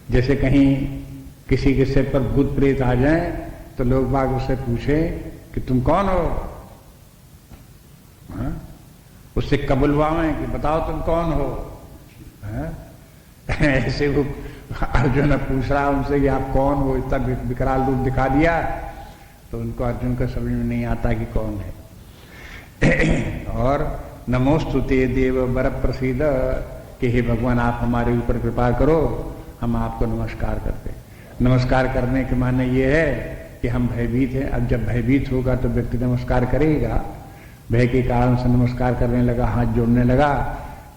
जैसे कहीं किसी के सिर पर भूत प्रेत आ जाए तो लोग बाग उससे पूछे कि तुम कौन हो, हाँ? उससे कबुलवाएं कि बताओ तुम कौन हो, हाँ? ऐसे वो अर्जुन पूछ रहा उनसे कि आप कौन हो, इतना विकराल रूप दिखा दिया, तो उनको अर्जुन को समझ में नहीं आता कि कौन है। और नमोस्तुते देव वर प्रसीद, कि हे भगवान आप हमारे ऊपर कृपा करो, हम आपको नमस्कार करते। नमस्कार करने के माने ये है कि हम भयभीत हैं। अब जब भयभीत होगा तो व्यक्ति नमस्कार करेगा, भय के कारण से नमस्कार करने लगा, हाथ जोड़ने लगा,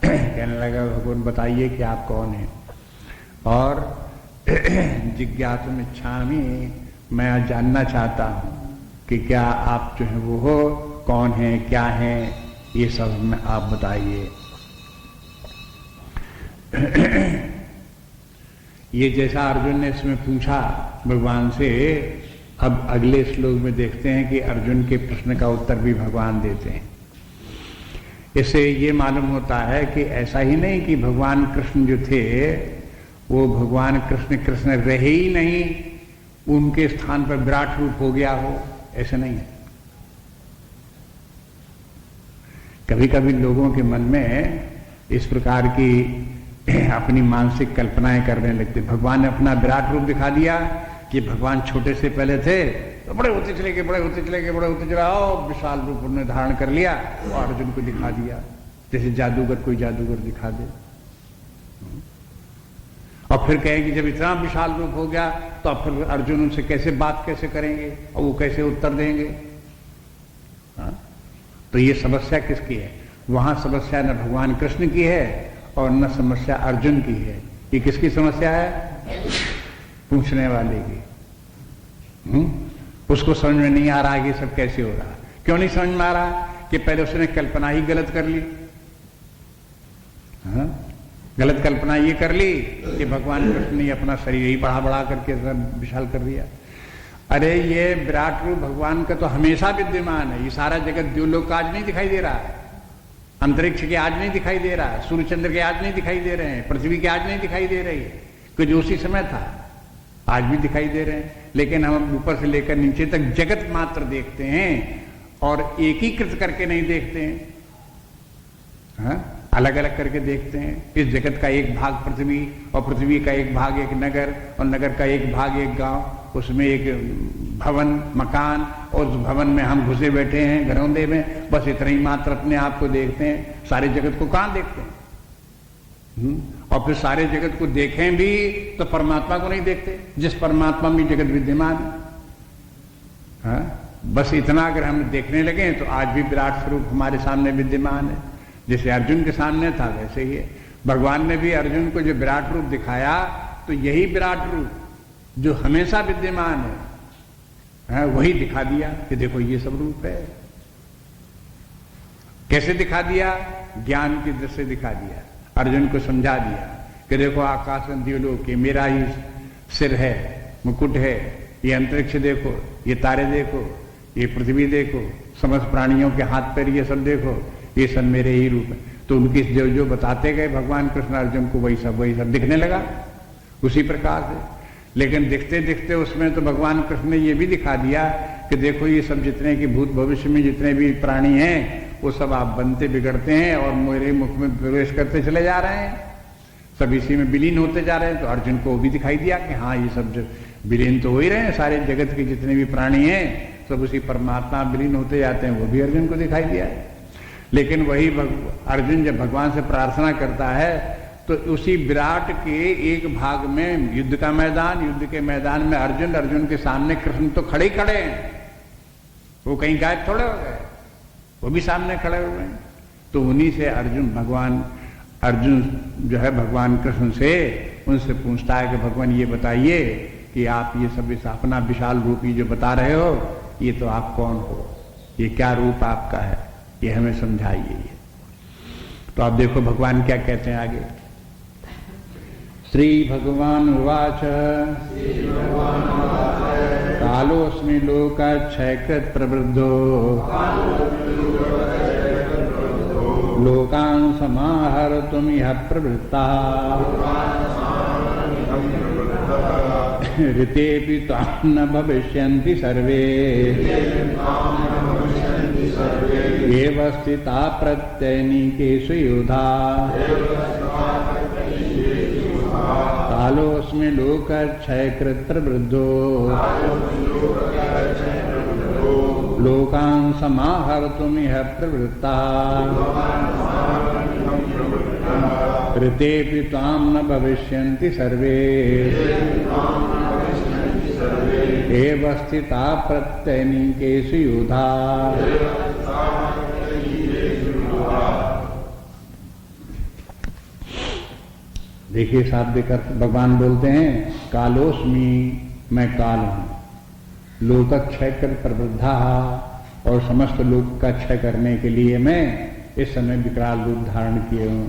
कहने लगा भगवान बताइए कि आप कौन हैं। और जिज्ञासुम इच्छामि, मैं जानना चाहता हूं कि क्या आप जो है वो हो, कौन है, क्या है, ये सब में आप बताइए। ये जैसा अर्जुन ने इसमें पूछा भगवान से, अब अगले श्लोक में देखते हैं कि अर्जुन के प्रश्न का उत्तर भी भगवान देते हैं। इससे ये मालूम होता है कि ऐसा ही नहीं कि भगवान कृष्ण जो थे वो भगवान कृष्ण रहे ही नहीं, उनके स्थान पर विराट रूप हो गया हो, ऐसा नहीं है। कभी कभी लोगों के मन में इस प्रकार की अपनी मानसिक कल्पनाएं करने लगते। भगवान ने अपना विराट रूप दिखा दिया कि भगवान छोटे से पहले थे तो बड़े होते चले गए, बड़े होते चले गए, बड़े होते चले, और विशाल रूप उन्होंने धारण कर लिया और अर्जुन को दिखा दिया, जैसे जादूगर कोई जादूगर दिखा दे। और फिर कहें कि जब इतना विशाल रूप हो गया तो अब फिर अर्जुन उनसे कैसे बात कैसे करेंगे और वो कैसे उत्तर देंगे। हाँ? तो ये समस्या किसकी है? वहां समस्या न भगवान कृष्ण की है और न समस्या अर्जुन की है। ये किसकी समस्या है? पूछने वाले की। उसको समझ में नहीं आ रहा कि सब कैसे हो रहा। क्यों नहीं समझ में आ रहा? कि पहले उसने कल्पना ही गलत कर ली। हाँ? गलत कल्पना ये कर ली कि भगवान कृष्ण ने अपना शरीर ही बढ़ा बढ़ा करके विशाल कर दिया। अरे ये विराट रूप भगवान का तो हमेशा विद्यमान है। ये सारा जगत द्युलोक का आज नहीं दिखाई दे रहा है, अंतरिक्ष के आज नहीं दिखाई दे रहा है, सूर्य चंद्र के आज नहीं दिखाई दे रहे हैं, पृथ्वी के आज नहीं दिखाई दे रही है, क्योंकि उसी समय था, आज भी दिखाई दे रहे हैं। लेकिन हम ऊपर से लेकर नीचे तक जगत मात्र देखते हैं और एकीकृत करके नहीं देखते हैं। हाँ? अलग अलग करके देखते हैं। इस जगत का एक भाग पृथ्वी और पृथ्वी का एक भाग एक नगर और नगर का एक भाग एक गांव, उसमें एक भवन मकान और उस भवन में हम घुसे बैठे हैं घरौंदे में, बस इतना ही मात्र अपने आप को देखते हैं। सारे जगत को कहां देखते हैं? और फिर सारे जगत को देखें भी तो परमात्मा को नहीं देखते, जिस परमात्मा में जगत विद्यमान है। हाँ? बस इतना अगर हम देखने लगे तो आज भी विराट स्वरूप हमारे सामने विद्यमान है। जैसे अर्जुन के सामने था वैसे ही है। भगवान ने भी अर्जुन को जो विराट रूप दिखाया तो यही विराट रूप जो हमेशा विद्यमान है, वही दिखा दिया कि देखो ये सब रूप है। कैसे दिखा दिया? ज्ञान की दृष्टि से दिखा दिया। अर्जुन को समझा दिया कि देखो आकाश में द्युलोक, ये मेरा ही सिर है, मुकुट है, ये अंतरिक्ष देखो, ये तारे देखो, ये पृथ्वी देखो, समस्त प्राणियों के हाथ पैर ये सब देखो, ये सब मेरे ही रूप है। तो उनकी जो जो बताते गए भगवान कृष्ण अर्जुन को वही सब दिखने लगा उसी प्रकार से। लेकिन दिखते दिखते उसमें तो भगवान कृष्ण ने ये भी दिखा दिया कि देखो ये सब जितने की भूत भविष्य में जितने भी प्राणी हैं वो सब आप बनते बिगड़ते हैं और मेरे मुख में प्रवेश करते चले जा रहे हैं, सब इसी में विलीन होते जा रहे हैं। तो अर्जुन को भी दिखाई दिया कि हाँ ये सब विलीन तो हो ही रहे हैं, सारे जगत के जितने भी प्राणी हैं सब उसी परमात्मा विलीन होते जाते हैं, वो भी अर्जुन को दिखाई दिया है। लेकिन वही अर्जुन जब भगवान से प्रार्थना करता है तो उसी विराट के एक भाग में युद्ध का मैदान, युद्ध के मैदान में अर्जुन के सामने कृष्ण तो खड़े ही खड़े हैं, वो कहीं गायब थोड़े हो गए, वो भी सामने खड़े हुए हैं। तो उन्हीं से अर्जुन जो है भगवान कृष्ण से उनसे पूछता है कि भगवान ये बताइए कि आप ये सब अपना विशाल रूप जो बता रहे हो, ये तो आप कौन हो, ये क्या रूप आपका है, ये हमें समझाइए। तो आप देखो भगवान क्या कहते हैं आगे। श्री भगवान उवाच कालोऽस्मि लोकाक्षयकृत् प्रवृद्धो लोकान् समाहर्तुमिह प्रवृत्तः ऋतेऽपि त्वां न भविष्यन्ति सर्वे एव स्थिता प्रत्यनीकेषु युधा कालोऽस्मि लोकक्षयकृत् प्रवृद्धो लोकान् समाहर्तुमिह प्रवृत्ता ऋतेऽपि त्वां न भविष्यन्ति सर्वे एव स्थिता प्रत्यनीकेषु युधा। देखिए शाब्दिक अर्थ भगवान बोलते हैं कालोस्मि, मैं काल हूं, लोकक्षय कर प्रवृद्धा, और समस्त लोक का क्षय करने के लिए मैं इस समय विकराल रूप धारण किए हूं।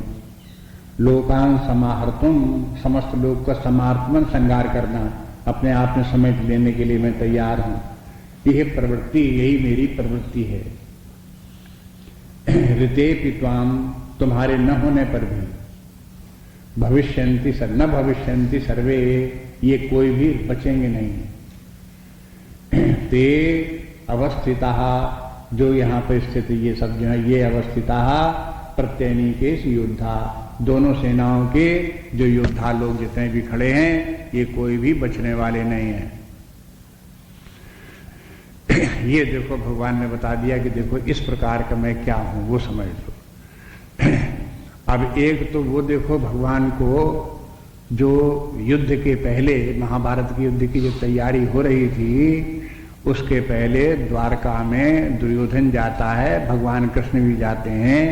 लोकान समाहर्तुम, समस्त लोक का समार्पण श्रृंगार करना, अपने आप में समेट लेने के लिए मैं तैयार हूं। यह प्रवृत्ति, यही मेरी प्रवृत्ति है। ऋतेऽपि त्वां, तुम्हारे न होने पर भी, भविष्यन्ति न भविष्यन्ति सर्वे, ये कोई भी बचेंगे नहीं। ते अवस्थिता, जो यहाँ पर स्थित ये सब जो है, ये अवस्थिता प्रत्यनीकेषु युद्धा, दोनों सेनाओं के जो योद्धा लोग जितने भी खड़े हैं, ये कोई भी बचने वाले नहीं हैं। ये देखो भगवान ने बता दिया कि देखो इस प्रकार का मैं क्या हूं, वो समझ लो। अब एक तो वो देखो भगवान को जो युद्ध के पहले, महाभारत के युद्ध की जो तैयारी हो रही थी, उसके पहले द्वारका में दुर्योधन जाता है, भगवान कृष्ण भी जाते हैं,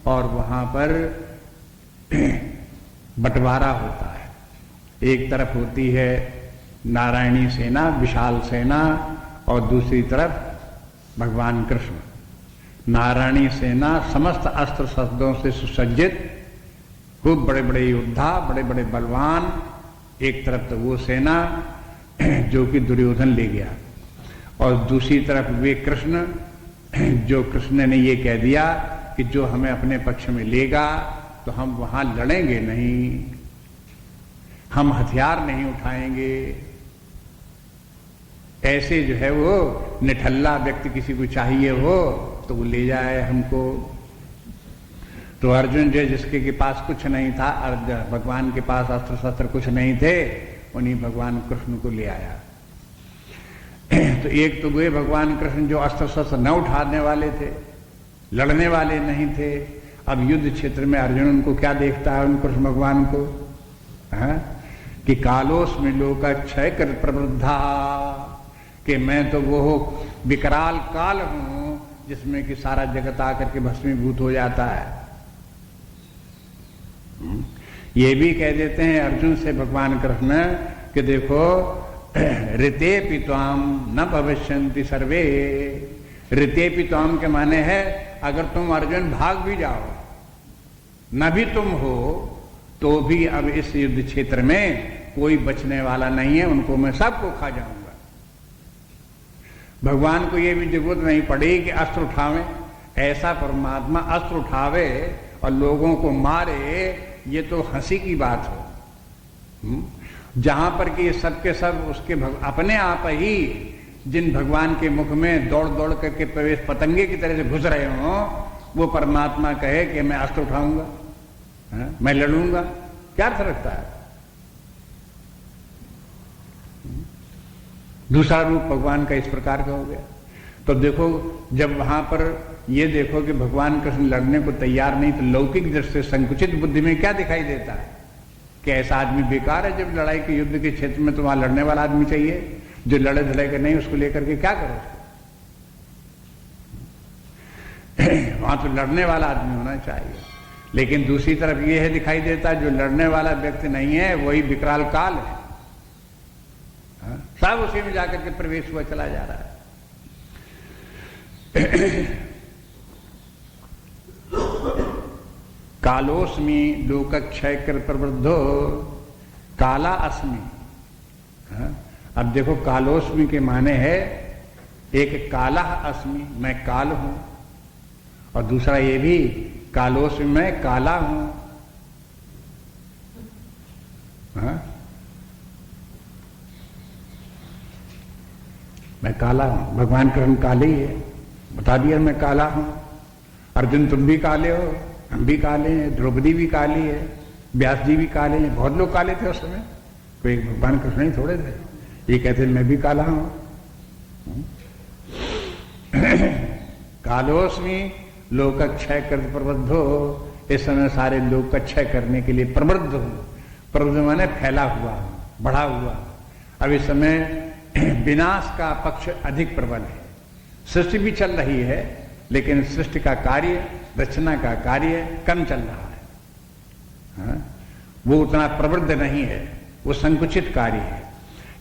और वहां पर बंटवारा होता है। एक तरफ होती है नारायणी सेना, विशाल सेना, और दूसरी तरफ भगवान कृष्ण। नारायणी सेना समस्त अस्त्र शस्त्रों से सुसज्जित, खूब बड़े बड़े योद्धा, बड़े बड़े बलवान, एक तरफ तो वो सेना जो कि दुर्योधन ले गया, और दूसरी तरफ वे कृष्ण, जो कृष्ण ने ये कह दिया कि जो हमें अपने पक्ष में लेगा तो हम वहां लड़ेंगे नहीं, हम हथियार नहीं उठाएंगे। ऐसे जो है वो निठल्ला व्यक्ति किसी को चाहिए हो तो वो ले जाए हमको। तो अर्जुन जो जिसके के पास कुछ नहीं था, भगवान के पास अस्त्र शस्त्र कुछ नहीं थे, उन्हीं भगवान कृष्ण को ले आया। तो एक तो वे भगवान कृष्ण जो अस्त्र शस्त्र न उठाने वाले थे, लड़ने वाले नहीं थे। अब युद्ध क्षेत्र में अर्जुन उनको क्या देखता है, उन कृष्ण भगवान को, कि कालोस्मि लोकक्षय कर प्रवृद्धा, कि मैं तो वो विकराल काल हूं जिसमें कि सारा जगत आकर के भस्मीभूत हो जाता है। ये भी कह देते हैं अर्जुन से भगवान कृष्ण कि देखो ऋतेऽपि त्वां न भविष्यन्ति सर्वे। ऋतेऽपि त्वां के माने है अगर तुम अर्जुन भाग भी जाओ, न भी तुम हो, तो भी अब इस युद्ध क्षेत्र में कोई बचने वाला नहीं है, उनको मैं सबको खा जाऊंगा। भगवान को यह भी जरूरत नहीं पड़ी कि अस्त्र उठावे, ऐसा परमात्मा अस्त्र उठावे और लोगों को मारे, ये तो हंसी की बात हो। जहां पर कि सब के सब उसके अपने आप ही जिन भगवान के मुख में दौड़ दौड़ करके प्रवेश पतंगे की तरह से घुस रहे हो, वो परमात्मा कहे कि मैं अस्त्र उठाऊंगा, मैं लड़ूंगा, क्या अर्थ रखता है? दूसरा रूप भगवान का इस प्रकार का हो गया। तो देखो जब वहां पर ये देखो कि भगवान कृष्ण लड़ने को तैयार नहीं, तो लौकिक दृष्टि से संकुचित बुद्धि में क्या दिखाई देता है कि ऐसा आदमी बेकार है। जब लड़ाई के युद्ध के क्षेत्र में तो वहां लड़ने वाला आदमी चाहिए, जो लड़े धड़े नहीं, उसको लेकर के क्या करो? वहां तो लड़ने वाला आदमी होना चाहिए। लेकिन दूसरी तरफ यह है दिखाई देता है जो लड़ने वाला व्यक्ति नहीं है वही विकराल काल है, सब उसी में जाकर के प्रवेश हुआ चला जा रहा है। कालोस्मि लोकक्षय कर प्रवृद्धो काला अस्मि। अब देखो कालोस्मि के माने है एक काला अस्मि, मैं काल हूं, और दूसरा ये भी कालोस्मि, मैं काला हूं। मैं काला हूं। भगवान कृष्ण काले ही है, बता दिया मैं काला हूं। अर्जुन तुम भी काले हो, हम भी काले हैं, द्रौपदी भी काली है, व्यास जी भी काले हैं, बहुत लोग काले थे उस समय, कोई भगवान कृष्ण ही थोड़े थे। ये कहते मैं भी काला हूं। कालोस्मी लोकक्षय कर प्रबद्धो, इस समय सारे लोक का क्षय करने के लिए प्रवृद्ध हूं। प्रवृद्ध माने फैला हुआ, बढ़ा हुआ। अब इस समय विनाश का पक्ष अधिक प्रबल है। सृष्टि भी चल रही है, लेकिन सृष्टि का कार्य, रचना का कार्य कम चल रहा है। हाँ? वो उतना प्रवृद्ध नहीं है, वो संकुचित कार्य है।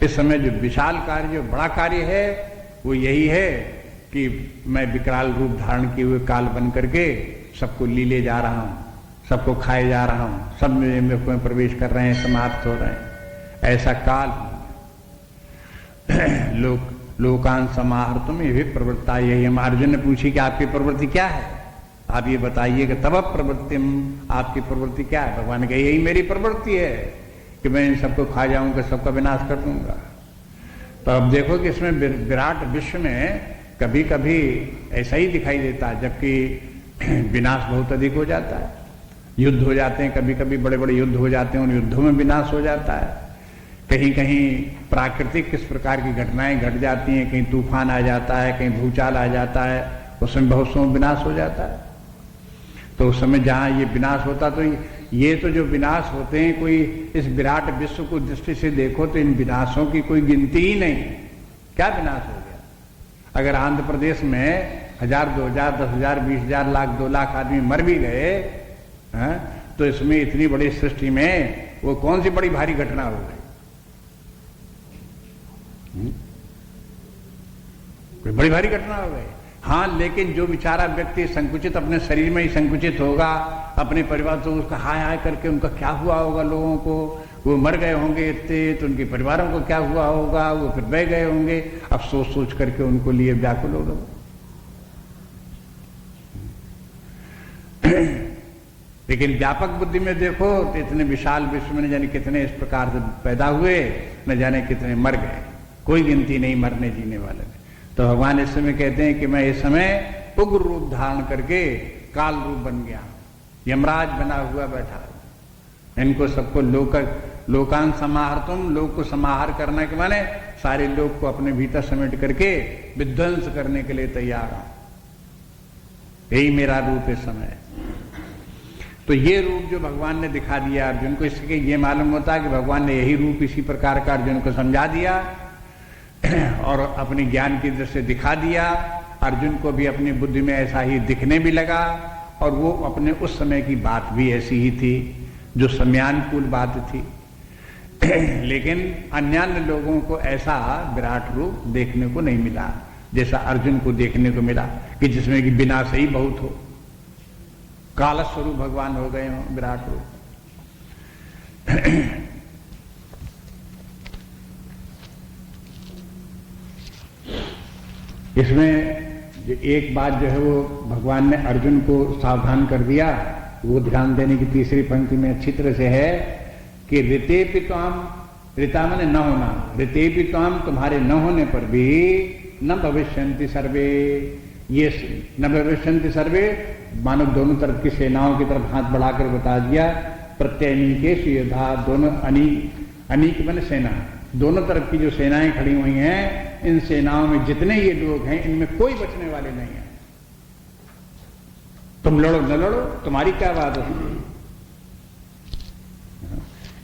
इस समय जो विशाल कार्य, जो बड़ा कार्य है, वो यही है कि मैं विकराल रूप धारण किए हुए काल बन करके सबको लीले जा रहा हूं, सबको खाए जा रहा हूं, सब मेरे में प्रवेश कर रहे हैं, समाप्त हो रहे हैं। ऐसा काल लोकान समाहर्तुम ये भी प्रवृत्ता। यही हम अर्जुन ने पूछी कि आपकी प्रवृत्ति क्या है, आप ये बताइए कि तब प्रवृत्ति, आपकी प्रवृत्ति क्या है। भगवान ने कहा यही मेरी प्रवृत्ति है कि मैं इन सबको खा जाऊंगा, सबका विनाश कर दूंगा। तो अब देखो कि इसमें विराट विश्व में कभी कभी ऐसा ही दिखाई देता है, जबकि विनाश बहुत अधिक हो जाता है। युद्ध हो जाते हैं, कभी कभी बड़े बड़े युद्ध हो जाते हैं, उन युद्धों में विनाश हो जाता है। कहीं कहीं प्राकृतिक किस प्रकार की घटनाएं घट जाती हैं, कहीं तूफान आ जाता है, कहीं भूचाल आ जाता है, उसमें बहुत सौ विनाश हो जाता है। तो उस समय जहां ये विनाश होता, तो ये तो जो विनाश होते हैं, कोई इस विराट विश्व को दृष्टि से देखो तो इन विनाशों की कोई गिनती ही नहीं। क्या विनाश हो गया? अगर आंध्र प्रदेश में 1000, 2000, 10,000, 20,000, लाख, 2 लाख आदमी मर भी गए, तो इसमें इतनी बड़ी सृष्टि में वो कौन सी बड़ी भारी घटना हो गई? कोई बड़ी भारी घटना हो गई। हाँ, लेकिन जो बेचारा व्यक्ति संकुचित, अपने शरीर में ही संकुचित होगा, अपने परिवार तो उसका हाय हाय करके उनका क्या हुआ होगा, लोगों को वो मर गए होंगे इतने, तो उनके परिवारों को क्या हुआ होगा, वो फिर बह गए होंगे। अब सोच सोच करके उनको लिए व्याकुल हो गए। लेकिन व्यापक बुद्धि में देखो तो इतने विशाल विश्व में न जाने कितने इस प्रकार से पैदा हुए, न जाने कितने मर गए, कोई गिनती नहीं मरने जीने वाले में। तो भगवान इस समय कहते हैं कि मैं इस समय उग्र रूप धारण करके काल रूप बन गया, यमराज बना हुआ बैठा। इनको सबको लोकान समाहर्तुम, लोक को समाहार करना के माने सारे लोग को अपने भीतर समेट करके विध्वंस करने के लिए तैयार हूं। यही मेरा रूप इस समय। तो ये रूप जो भगवान ने दिखा दिया अर्जुन को, इसके ये मालूम होता है कि भगवान ने यही रूप इसी प्रकार का अर्जुन को समझा दिया और अपने ज्ञान की दृष्टि से दिखा दिया। अर्जुन को भी अपनी बुद्धि में ऐसा ही दिखने भी लगा, और वो अपने उस समय की बात भी ऐसी ही थी, जो समयानुकूल बात थी। लेकिन अन्य लोगों को ऐसा विराट रूप देखने को नहीं मिला जैसा अर्जुन को देखने को मिला, कि जिसमें कि विनाश ही बहुत हो, काल स्वरूप भगवान हो गए हो, विराट रूप। इसमें एक बात जो है वो भगवान ने अर्जुन को सावधान कर दिया, वो ध्यान देने की तीसरी पंक्ति में अच्छी तरह से है कि ऋते पित्वाम, ऋता माने न होना, ऋते पित्वाम तुम्हारे न होने पर भी न भविष्यन्ति सर्वे, ये न भविष्यन्ति सर्वे मानो दोनों तरफ की सेनाओं की तरफ हाथ बढ़ाकर बता दिया। प्रत्यनीकेषु योधा, दोनों अनीक माने सेना, दोनों तरफ की जो सेनाएं खड़ी हुई हैं, इन सेनाओं में जितने ये लोग हैं, इनमें कोई बचने वाले नहीं है। तुम लड़ो न लड़ो, तुम्हारी क्या बात है।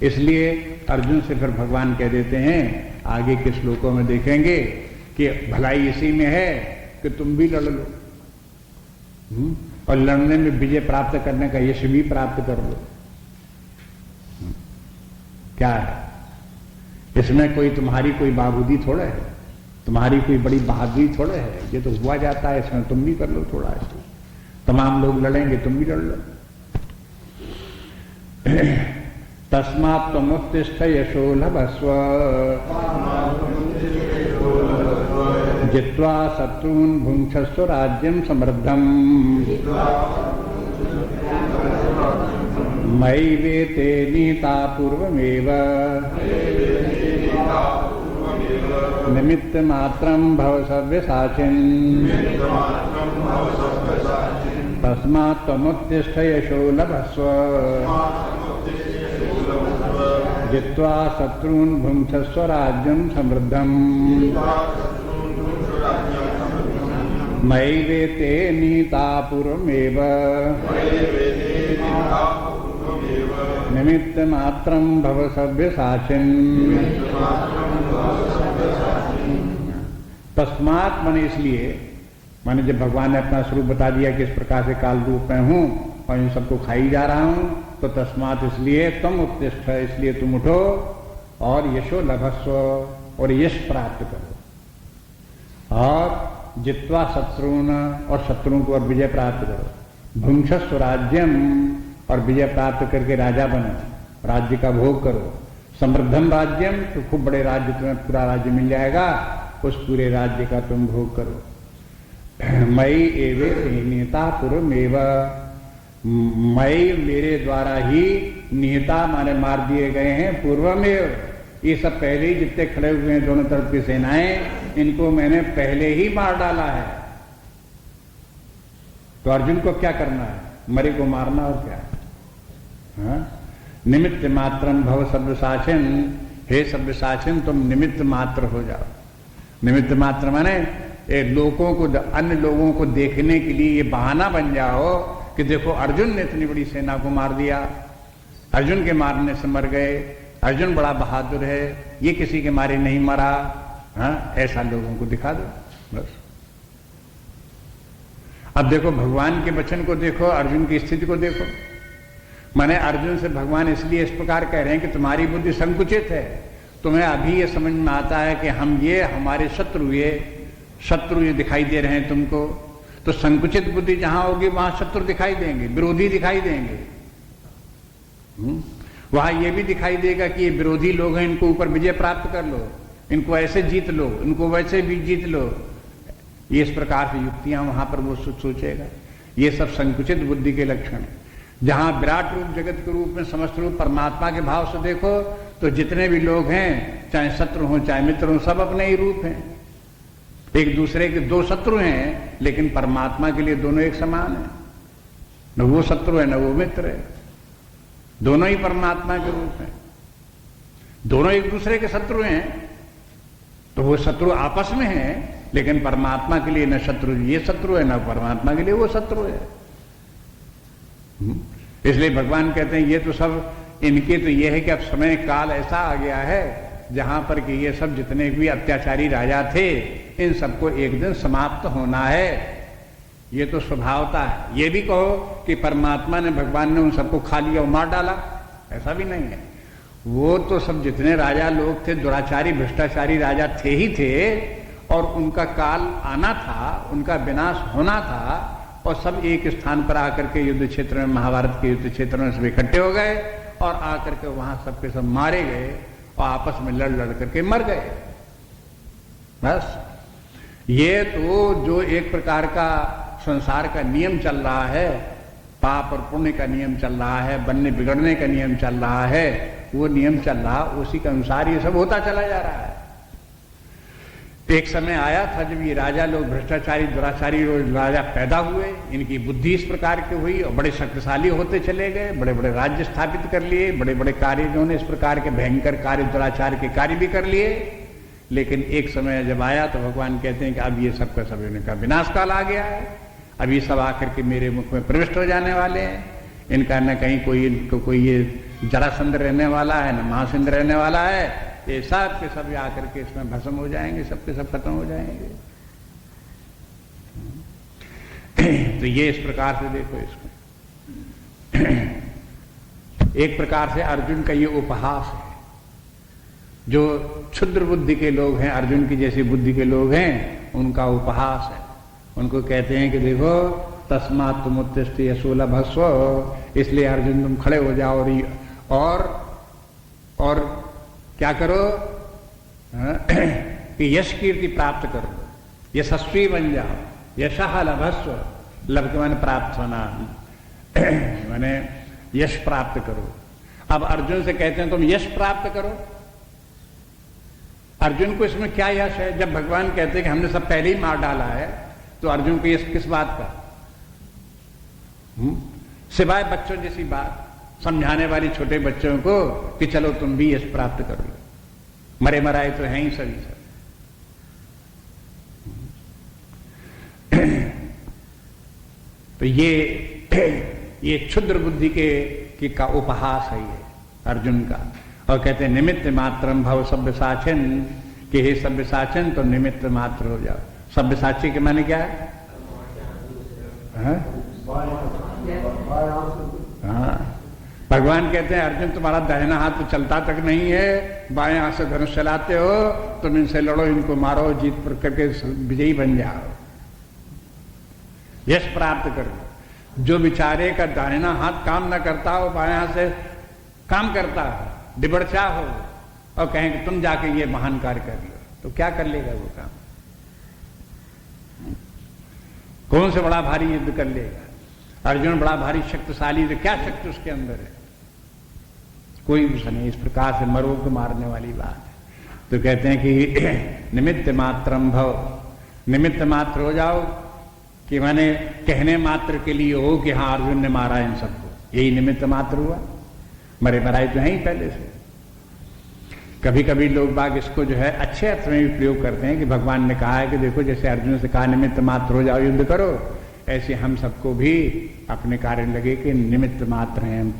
इसलिए अर्जुन से फिर भगवान कह देते हैं, आगे के श्लोकों में देखेंगे कि भलाई इसी में है कि तुम भी लड़ लो, और लड़ने में विजय प्राप्त करने का यश भी प्राप्त कर लो। क्या है इसमें? कोई तुम्हारी कोई बाबूदी थोड़ा है, तुम्हारी कोई बड़ी बहादुरी थोड़ा है, ये तो हुआ जाता है, इसमें तुम भी कर लो थोड़ा। ऐसे तमाम लोग लड़ेंगे, तुम भी लड़ लो। तस्मात् त्वमुत्तिष्ठ यशो लभस्व जित्वा शत्रून् भुङ्क्षस्व राज्यं समृद्धम् मयि वेते नीता पूर्वमेव निमित्त मात्रम भव सव्यसाचिन् तस्मात् त्वमुत्तिष्ठ यशो लभस्व जित्वा शत्रून् भुङ्क्षस्व राज्यं समृद्धम् मयि वेते नीता पूर्वमेव निमित्त मात्रम भव सव्यसाचिन् तस्मात् माने इसलिए, माने जब भगवान ने अपना स्वरूप बता दिया कि इस प्रकार से काल रूप में हूं और इन सबको खाई जा रहा हूं, तो तस्मात् इसलिए तुम उत्तिष्ठ, इसलिए तुम उठो और यशो लभस्व और यश प्राप्त करो और जित्वा शत्रुन और शत्रुओं को और विजय प्राप्त करो, भुंक्षस्व राज्यम और विजय प्राप्त करके राजा बनो, राज्य का भोग करो, समृद्धम राज्यम तो खूब बड़े राज्य, तुम्हें पूरा राज्य मिल जाएगा, उस पूरे राज्य का तुम भोग करो। मयि एवे निहता पूर्वमेव, मयि मेरे द्वारा ही निहता माने मार दिए गए हैं, पूर्वमेव ये सब पहले ही जितने खड़े हुए हैं दोनों तरफ की सेनाएं, इनको मैंने पहले ही मार डाला है। तो अर्जुन को क्या करना है? मरे को मारना और क्या है? निमित्त मात्रम भव सव्यसाचिन्, हे सव्यसाचिन् तुम निमित्त मात्र हो जाओ। निमित्त मात्र माने लोगों को, अन्य लोगों को देखने के लिए ये बहाना बन जाओ कि देखो अर्जुन ने इतनी बड़ी सेना को मार दिया, अर्जुन के मारने से मर गए, अर्जुन बड़ा बहादुर है, ये किसी के मारे नहीं मरा। ऐसा लोगों को दिखा दो बस। अब देखो भगवान के वचन को देखो, अर्जुन की स्थिति को देखो। माने अर्जुन से भगवान इसलिए इस प्रकार कह रहे हैं कि तुम्हारी बुद्धि संकुचित है, तुम्हें अभी ये समझ में आता है कि हम ये हमारे शत्रु ये दिखाई दे रहे हैं तुमको, तो संकुचित बुद्धि जहां होगी वहां शत्रु दिखाई देंगे, विरोधी दिखाई देंगे। वहां ये भी दिखाई देगा कि ये विरोधी लोग हैं, इनको ऊपर विजय प्राप्त कर लो, इनको ऐसे जीत लो, इनको वैसे भी जीत लो। ये इस प्रकार से युक्तियां वहां पर वो सोचेगा। ये सब संकुचित बुद्धि के लक्षण है। जहां विराट रूप जगत के रूप में समस्त रूप परमात्मा के भाव से देखो तो जितने भी लोग हैं, चाहे शत्रु हो चाहे मित्र हो, सब अपने ही रूप हैं। एक दूसरे के दो शत्रु हैं, लेकिन परमात्मा के लिए दोनों एक समान है। न वो शत्रु है न वो मित्र है, दोनों ही परमात्मा के रूप हैं। दोनों एक दूसरे के शत्रु हैं, तो वो शत्रु आपस में हैं, लेकिन परमात्मा के लिए न शत्रु ये शत्रु है, न परमात्मा के लिए वो शत्रु है। इसलिए भगवान कहते हैं ये तो सब इनके तो ये है कि अब समय काल ऐसा आ गया है जहां पर कि ये सब जितने भी अत्याचारी राजा थे, इन सबको एक दिन समाप्त होना है। ये तो स्वभावता है। ये भी कहो कि परमात्मा ने, भगवान ने उन सबको खा लिया और मार डाला, ऐसा भी नहीं है। वो तो सब जितने राजा लोग थे, दुराचारी भ्रष्टाचारी राजा थे ही थे, और उनका काल आना था, उनका विनाश होना था, और सब एक स्थान पर आकर के युद्ध क्षेत्र में, महाभारत के युद्ध क्षेत्र में सब इकट्ठे हो गए और आकर के वहां सबके सब मारे गए और आपस में लड़ लड़ करके मर गए। बस ये तो जो एक प्रकार का संसार का नियम चल रहा है, पाप और पुण्य का नियम चल रहा है, बनने बिगड़ने का नियम चल रहा है, वो नियम चल रहा, उसी के अनुसार ये सब होता चला जा रहा है। एक समय आया था जब ये राजा लोग, भ्रष्टाचारी दुराचारी राजा पैदा हुए, इनकी बुद्धि इस प्रकार की हुई और बड़े शक्तिशाली होते चले गए, बड़े बड़े राज्य स्थापित कर लिए, बड़े बड़े कार्य इन्होंने इस प्रकार के भयंकर कार्य, दुराचार के कार्य भी कर लिए। लेकिन एक समय जब आया तो भगवान कहते हैं कि अब ये सब का सब इनका विनाश काल आ गया है, अब ये सब आकर के मेरे मुख में प्रविष्ट हो जाने वाले हैं। इनका न कहीं कोई ये जरासंध रहने वाला है, न महासिंध रहने वाला है। ये सब के सब आकर के इसमें भस्म हो जाएंगे, सबके सब खत्म हो जाएंगे। तो ये इस प्रकार से देखो इसको। एक प्रकार से अर्जुन का ये उपहास है। जो क्षुद्र बुद्धि के लोग हैं, अर्जुन की जैसी बुद्धि के लोग हैं, उनका उपहास है। उनको कहते हैं कि देखो तस्मात् त्वमुत्तिष्ठ यशो लभस्व, इसलिए अर्जुन तुम खड़े हो जाओ और क्या करो कि यश कीर्ति प्राप्त कर लो, यशस्वी बन जाओ। यशः लभस्व, लभ के माने प्राप्त होना, माने यश प्राप्त करो। अब अर्जुन से कहते हैं तुम यश प्राप्त करो, अर्जुन को इसमें क्या यश है? जब भगवान कहते हैं कि हमने सब पहले ही मार डाला है, तो अर्जुन को यश किस बात का? सिवाय बच्चों जैसी बात समझाने वाली छोटे बच्चों को कि चलो तुम भी यश प्राप्त कर लो, मरे मराए तो हैं ही सभी सब। तो ये क्षुद्र बुद्धि के का उपहास है ये अर्जुन का। और कहते हैं निमित्त मात्रम भव सब्यसाचन, कि हे सब्यसाचन तो निमित्त मात्र हो जाओ। सब्यसाची के माने क्या है? हाँ, भगवान कहते हैं अर्जुन तुम्हारा दाहिना हाथ तो चलता तक नहीं है, बाएं हाथ से धनुष चलाते हो, तुम इनसे लड़ो, इनको मारो, जीत पर करके विजयी बन जाओ, यश प्राप्त करो। जो बेचारे का दाहिना हाथ काम न करता हो, बाएं हाथ से काम करता हो, डिबड़चा हो, और कहें कि तुम जाके ये महान कार्य कर लो, तो क्या कर लेगा वो काम? कौन से बड़ा भारी युद्ध कर लेगा? अर्जुन बड़ा भारी शक्तिशाली, तो क्या शक्ति उसके अंदर है? कोई भी नहीं। इस प्रकार से मरो को मारने वाली बात है। तो कहते हैं कि निमित्त मात्रम भव, निमित्त मात्र हो जाओ, कि मैंने कहने मात्र के लिए हो कि हाँ अर्जुन ने मारा इन सबको, यही निमित्त मात्र हुआ। मरे मराए तो हैं ही पहले से। कभी कभी लोग बाग इसको जो है अच्छे अर्थ में भी प्रयोग करते हैं कि भगवान ने कहा है कि देखो जैसे अर्जुन से कहा निमित्त मात्र हो जाओ, युद्ध करो, ऐसे हम सबको भी अपने कार्य लगे कि निमित्त मात्र हैं,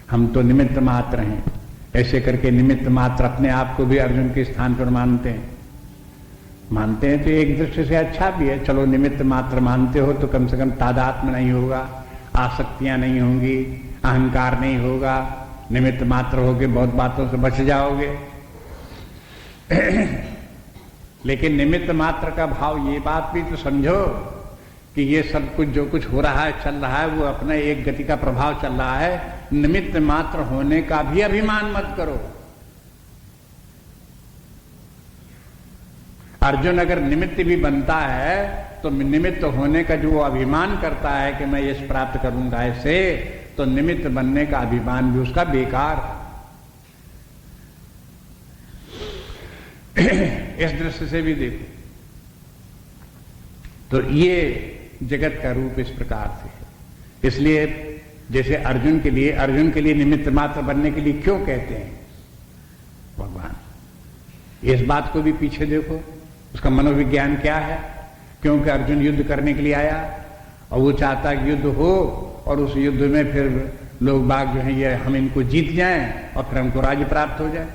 हम तो निमित्त मात्र हैं। ऐसे करके निमित्त मात्र अपने आप को भी अर्जुन के स्थान पर मानते हैं तो एक दृष्टि से अच्छा भी है। चलो निमित्त मात्र मानते हो तो कम से कम तादात्म्य नहीं होगा, आसक्तियां नहीं होंगी, अहंकार नहीं होगा, निमित्त मात्र होगे बहुत बातों से बच जाओगे। लेकिन निमित्त मात्र का भाव ये बात भी तो समझो कि ये सब कुछ जो कुछ हो रहा है, चल रहा है, वो अपना एक गति का प्रभाव चल रहा है। निमित्त मात्र होने का भी अभिमान मत करो। अर्जुन अगर निमित्त भी बनता है तो निमित्त होने का जो अभिमान करता है कि मैं यश प्राप्त करूंगा ऐसे, तो निमित्त बनने का अभिमान भी उसका बेकार है। इस दृष्टि से भी देखो तो ये जगत का रूप इस प्रकार से है। इसलिए जैसे अर्जुन के लिए निमित्त मात्र बनने के लिए क्यों कहते हैं भगवान, इस बात को भी पीछे देखो, उसका मनोविज्ञान क्या है। क्योंकि अर्जुन युद्ध करने के लिए आया और वो चाहता है कि युद्ध हो और उस युद्ध में फिर लोग बाग जो है ये हम इनको जीत जाएं और फिर हमको राज्य प्राप्त हो जाए।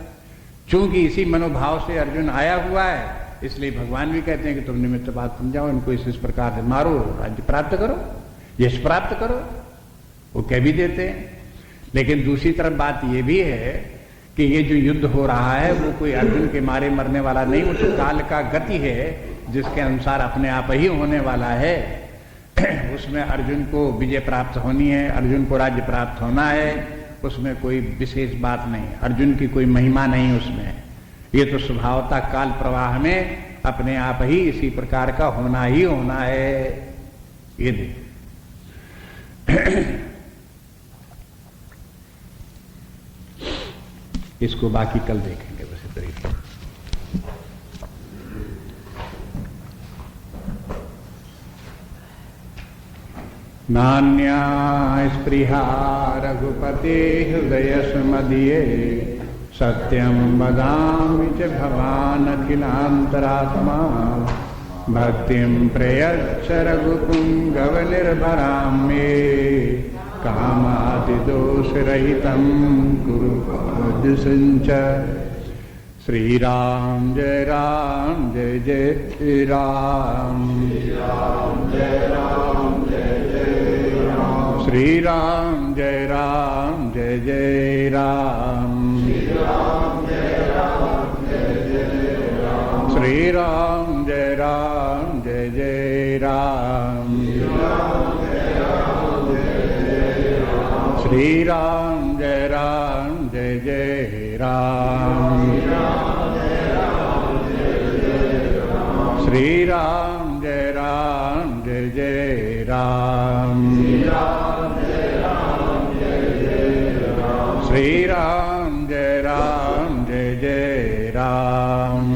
चूंकि इसी मनोभाव से अर्जुन आया हुआ है, इसलिए भगवान भी कहते हैं कि तुम निमित्त बात तुम जाओ, इनको इस प्रकार से मारो, राज्य प्राप्त करो, यश प्राप्त करो, वो कह भी देते हैं। लेकिन दूसरी तरफ बात ये भी है कि ये जो युद्ध हो रहा है वो कोई अर्जुन के मारे मरने वाला नहीं, वो तो काल का गति है जिसके अनुसार अपने आप ही होने वाला है। उसमें अर्जुन को विजय प्राप्त होनी है, अर्जुन को राज्य प्राप्त होना है, उसमें कोई विशेष बात नहीं, अर्जुन की कोई महिमा नहीं उसमें। ये तो स्वभावता काल प्रवाह में अपने आप ही इसी प्रकार का होना ही होना है। ये देख इसको बाकी कल देखेंगे वैसे तरीके। नान्या स्पृहा रघुपते हृदय सुमदीये, सत्यं वदामि च भवान् अखिलान्तरात्मा, भक्तिं प्रयच्छ रघुपुङ्गव निर्भरां मे, कामादिदोषरहितं कुरु बुद्धि संचय। श्री राम जय राम जय जय राम, श्री राम जय राम जय जय राम, श्री राम जय राम जय जय राम, श्री राम जय राम जय जय राम, श्री राम जय राम जय जय राम, श्री राम जय राम जय जय राम, श्री राम जय राम जय जय राम, श्री राम जय राम जय जय राम।